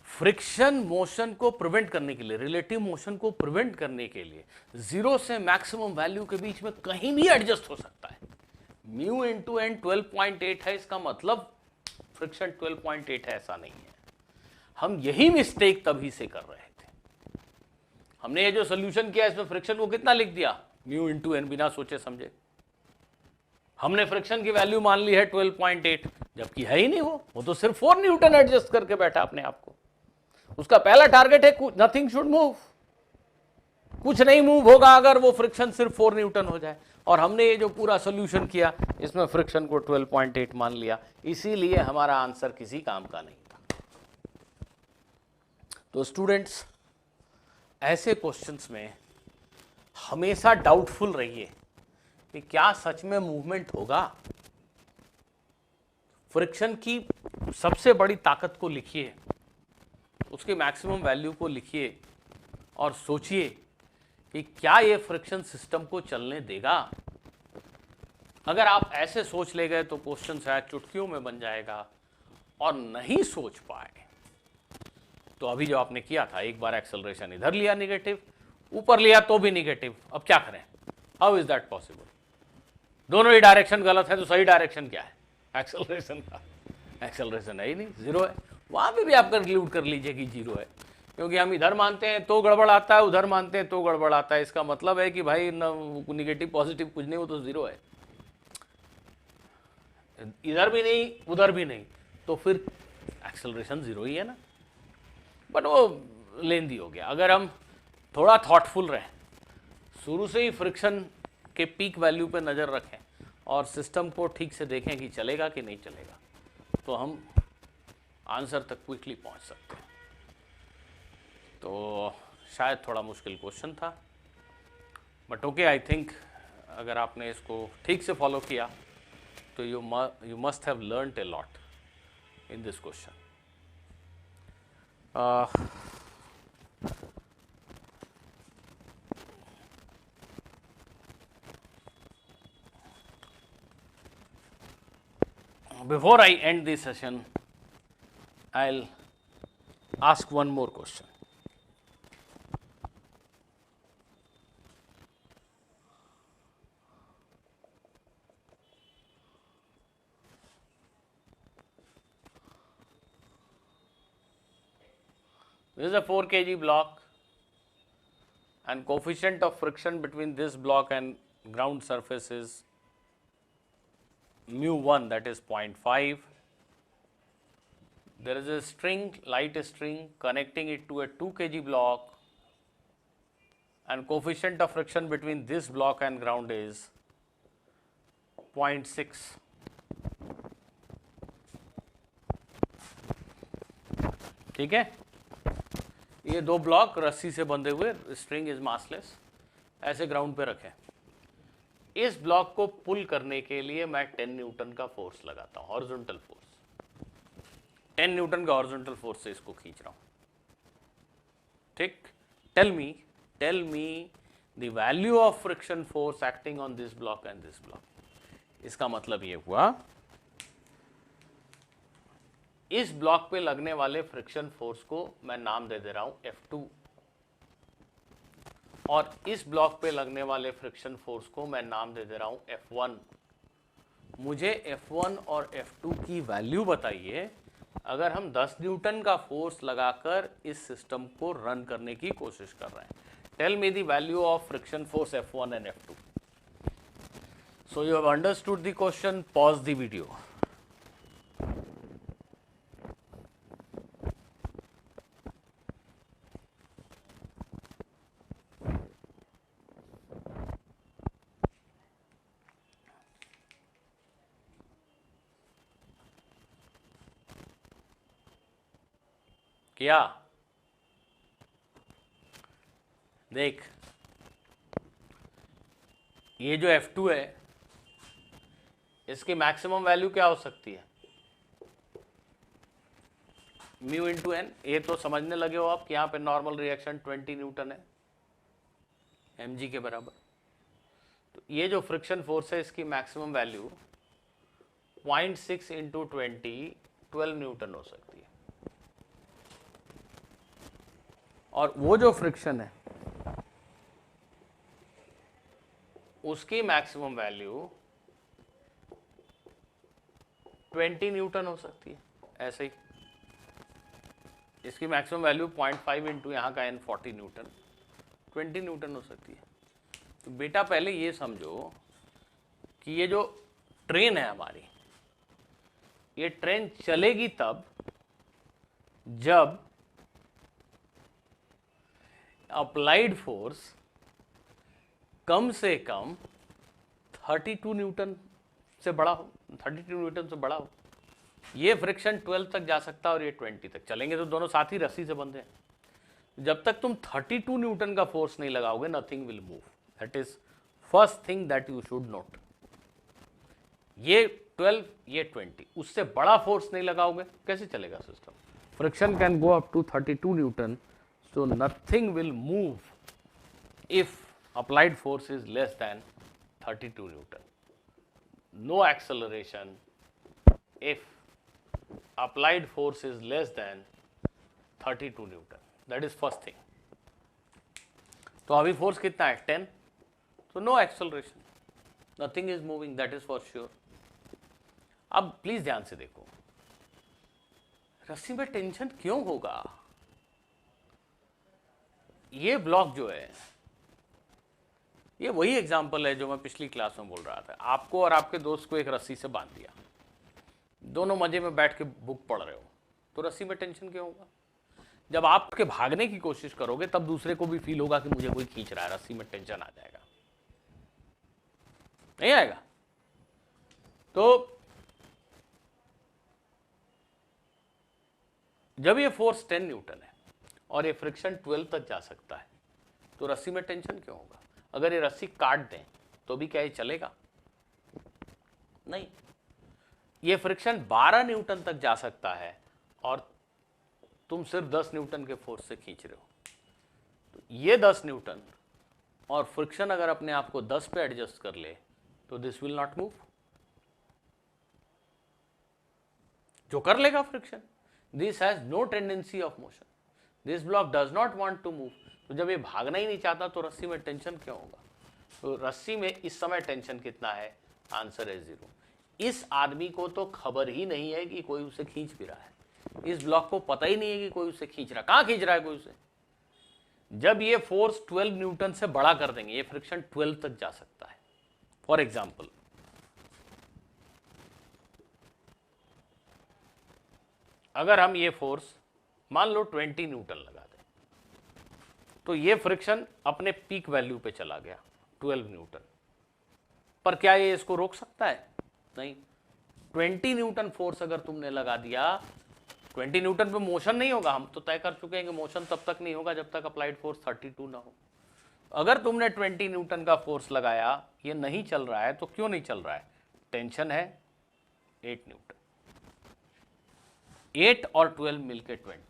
Friction motion को प्रिवेंट करने के लिए, रिलेटिव मोशन को प्रिवेंट करने के लिए 0 से मैक्सिमम वैल्यू के बीच में कहीं भी एडजस्ट हो सकता है। म्यू इंटू एन 12.8 है, इसका मतलब फ्रिक्शन 12.8 है, ऐसा नहीं है। हम यही मिस्टेक तभी से कर रहे थे। हमने ये जो सोल्यूशन किया इसमें फ्रिक्शन को कितना लिख दिया, म्यू इंटू एन, बिना सोचे समझे। हमने फ्रिक्शन की वैल्यू मान ली है 12.8, जबकि है ही नहीं, वो तो सिर्फ 4 न्यूटन एडजस्ट करके बैठा अपने आप को। उसका पहला टारगेट है नथिंग शुड मूव, कुछ नहीं मूव होगा अगर वो फ्रिक्शन सिर्फ 4 न्यूटन हो जाए। और हमने ये जो पूरा सोल्यूशन किया इसमें फ्रिक्शन को 12.8 मान लिया, इसीलिए हमारा आंसर किसी काम का नहीं था। तो स्टूडेंट्स, ऐसे क्वेश्चंस में हमेशा डाउटफुल रहिए कि क्या सच में मूवमेंट होगा। फ्रिक्शन की सबसे बड़ी ताकत को लिखिए, उसके मैक्सिमम वैल्यू को लिखिए और सोचिए कि क्या ये फ्रिक्शन सिस्टम को चलने देगा। अगर आप ऐसे सोच ले गए तो क्वेश्चन शायद चुटकियों में बन जाएगा, और नहीं सोच पाए तो अभी जो आपने किया था, एक बार एक्सेलरेशन इधर लिया निगेटिव, ऊपर लिया तो भी निगेटिव, अब क्या करें, हाउ इज दैट पॉसिबल। दोनों ही डायरेक्शन गलत है, तो सही डायरेक्शन क्या है, एक्सेलरेशन का। एक्सेलरेशन है ही नहीं, जीरो है। वहां पे भी आप कंक्लूड कर लीजिए कि जीरो है, क्योंकि हम इधर मानते हैं तो गड़बड़ आता है, उधर मानते हैं तो गड़बड़ आता है। इसका मतलब है कि भाई निगेटिव पॉजिटिव कुछ नहीं, वो तो जीरो है। इधर भी नहीं उधर भी नहीं, तो फिर एक्सेलरेशन जीरो ही है ना। बट वो लेंदी हो गया। अगर हम थोड़ा थॉटफुल रहें, शुरू से ही फ्रिक्शन के पीक वैल्यू पे नज़र रखें और सिस्टम को ठीक से देखें कि चलेगा कि नहीं चलेगा, तो हम आंसर तक क्विकली पहुंच सकते हैं। तो शायद थोड़ा मुश्किल क्वेश्चन था, बट ओके, आई थिंक अगर आपने इसको ठीक से फॉलो किया तो you must have learned a lot in this question. Before I end this session, I'll ask one more question. This is a 4 kg block and coefficient of friction between this block and ground surface is mu1, that is 0.5. There is a string, light string, connecting it to a 2 kg block, and coefficient of friction between this block and ground is 0.6. ठीक है, ये दो block रस्सी से बंधे हुए, string is massless, ऐसे ground पे रखें। इस ब्लॉक को पुल करने के लिए मैं 10 न्यूटन का फोर्स लगाता हूं, हॉरिजॉन्टल फोर्स। 10 न्यूटन का हॉरिजॉन्टल फोर्स से इसको खींच रहा हूं। ठीक, tell me the value of friction force acting on this block and this block. इसका मतलब ये हुआ इस ब्लॉक पे लगने वाले फ्रिक्शन फोर्स को मैं नाम दे रहा हूं F2 और इस ब्लॉक पे लगने वाले फ्रिक्शन फोर्स को मैं नाम दे रहा हूं F1। मुझे F1 और F2 की वैल्यू बताइए अगर हम 10 न्यूटन का फोर्स लगाकर इस सिस्टम को रन करने की कोशिश कर रहे हैं। Tell me the value of friction force F1 and F2। So you have understood the question, pause the video. क्या देख, ये जो F2 है इसकी मैक्सिमम वैल्यू क्या हो सकती है? Mu into N. ये तो समझने लगे हो आप कि यहाँ पे नॉर्मल रिएक्शन 20 न्यूटन है mg के बराबर। तो ये जो फ्रिक्शन फोर्स है इसकी मैक्सिमम वैल्यू 0.6 इंटू 12 न्यूटन हो सकती है। और वो जो फ्रिक्शन है उसकी मैक्सिमम वैल्यू 20 न्यूटन हो सकती है। ऐसे ही इसकी मैक्सिमम वैल्यू 0.5 इंटू यहाँ का n 40 न्यूटन 20 न्यूटन हो सकती है। तो बेटा पहले ये समझो कि ये जो ट्रेन है हमारी, ये ट्रेन चलेगी तब जब अप्लाइड फोर्स कम से कम 32 न्यूटन से बड़ा हो, 32 न्यूटन से बड़ा हो। ये फ्रिक्शन 12 तक जा सकता है और ये 20 तक चलेंगे, तो दोनों साथ ही रस्सी से बंधे हैं। जब तक तुम 32 न्यूटन का फोर्स नहीं लगाओगे nothing will move. That is first thing that you should note. ये 12 ये 20, उससे बड़ा फोर्स नहीं लगाओगे कैसे चलेगा system? Friction can go up to 32 newton, so nothing will move if applied force is less than 32 Newton. No acceleration if applied force is less than 32 Newton. That is first thing. तो अभी force कितना है 10, so no acceleration, nothing is moving, that is for sure. अब please ध्यान से देखो, रस्सी में टेंशन क्यों होगा? ये ब्लॉक जो है ये वही एग्जाम्पल है जो मैं पिछली क्लास में बोल रहा था। आपको और आपके दोस्त को एक रस्सी से बांध दिया, दोनों मजे में बैठ के बुक पढ़ रहे हो, तो रस्सी में टेंशन क्यों होगा? जब आप के भागने की कोशिश करोगे तब दूसरे को भी फील होगा कि मुझे कोई खींच रहा है, रस्सी में टेंशन आ जाएगा, नहीं आएगा? तो जब ये फोर्स 10 न्यूटन है और ये फ्रिक्शन 12 तक जा सकता है तो रस्सी में टेंशन क्यों होगा? अगर ये रस्सी काट दें तो भी क्या ये चलेगा? नहीं। ये फ्रिक्शन 12 न्यूटन तक जा सकता है और तुम सिर्फ 10 न्यूटन के फोर्स से खींच रहे हो। तो ये 10 न्यूटन और फ्रिक्शन अगर अपने आप को 10 पे एडजस्ट कर ले तो दिस विल नॉट मूव। जो कर लेगा friction, this has no tendency of motion, this block does not want to move. तो जब ये भागना ही नहीं चाहता तो रस्सी में टेंशन क्यों होगा? तो रस्सी में इस समय टेंशन कितना है? आंसर है 0। इस आदमी को तो खबर ही नहीं है कि कोई उसे खींच भी रहा है। इस ब्लॉक को पता ही नहीं है कि कोई उसे खींच रहा है। कहां खींच रहा है कोई उसे? जब ये फोर्स 12 न्यूटन से बड़ा कर देंगे, ये फ्रिक्शन 12 तक जा सकता है। फॉर एग्जाम्पल, अगर हम ये फोर्स मान लो 20 न्यूटन लगा दें तो ये फ्रिक्शन अपने पीक वैल्यू पे चला गया 12 न्यूटन। पर क्या ये इसको रोक सकता है? नहीं। 20 न्यूटन फोर्स अगर तुमने लगा दिया, 20 न्यूटन पे मोशन नहीं होगा। हम तो तय कर चुके हैं कि मोशन तब तक नहीं होगा जब तक अप्लाइड फोर्स 32 ना हो। अगर तुमने 20 न्यूटन का फोर्स लगाया, ये नहीं चल रहा है, तो क्यों नहीं चल रहा है? टेंशन है 8 न्यूटन। 8 और 12 मिलके 20।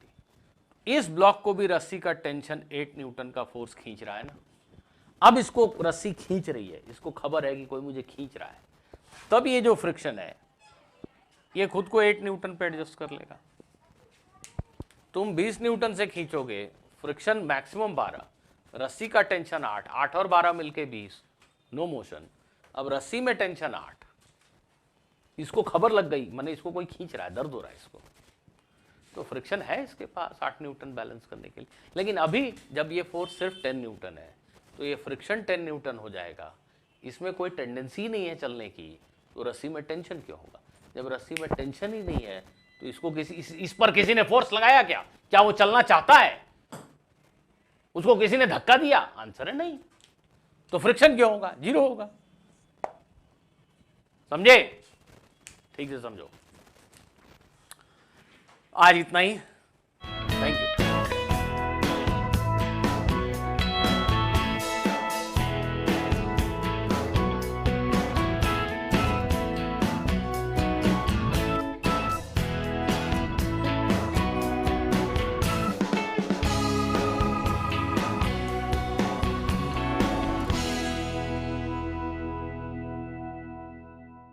इस ब्लॉक को भी रस्सी का टेंशन 8 न्यूटन का फोर्स खींच रहा है ना। अब इसको रस्सी खींच रही है, इसको खबर है कि कोई मुझे खींच रहा है। तब ये जो फ्रिक्शन है ये खुद को 8 न्यूटन पे एडजस्ट कर लेगा। तुम 20 न्यूटन से खींचोगे, फ्रिक्शन मैक्सिमम 12, रस्सी का टेंशन 8, 8 और 12 मिलके 20, नो मोशन। अब रस्सी में टेंशन 8, इसको खबर लग गई, माने इसको कोई खींच रहा है, दर्द हो रहा है इसको, तो फ्रिक्शन है इसके पास 8 न्यूटन बैलेंस करने के लिए। लेकिन अभी जब ये फोर्स सिर्फ 10 न्यूटन है तो ये फ्रिक्शन 10 न्यूटन हो जाएगा, इसमें कोई टेंडेंसी नहीं है चलने की, तो रस्सी में टेंशन क्यों होगा? जब रस्सी में टेंशन ही नहीं है तो इसको इस पर किसी ने फोर्स लगाया क्या? क्या वो चलना चाहता है? उसको किसी ने धक्का दिया? आंसर है नहीं। तो फ्रिक्शन क्यों होगा? जीरो होगा। समझे? ठीक से समझो। आज इतना ही।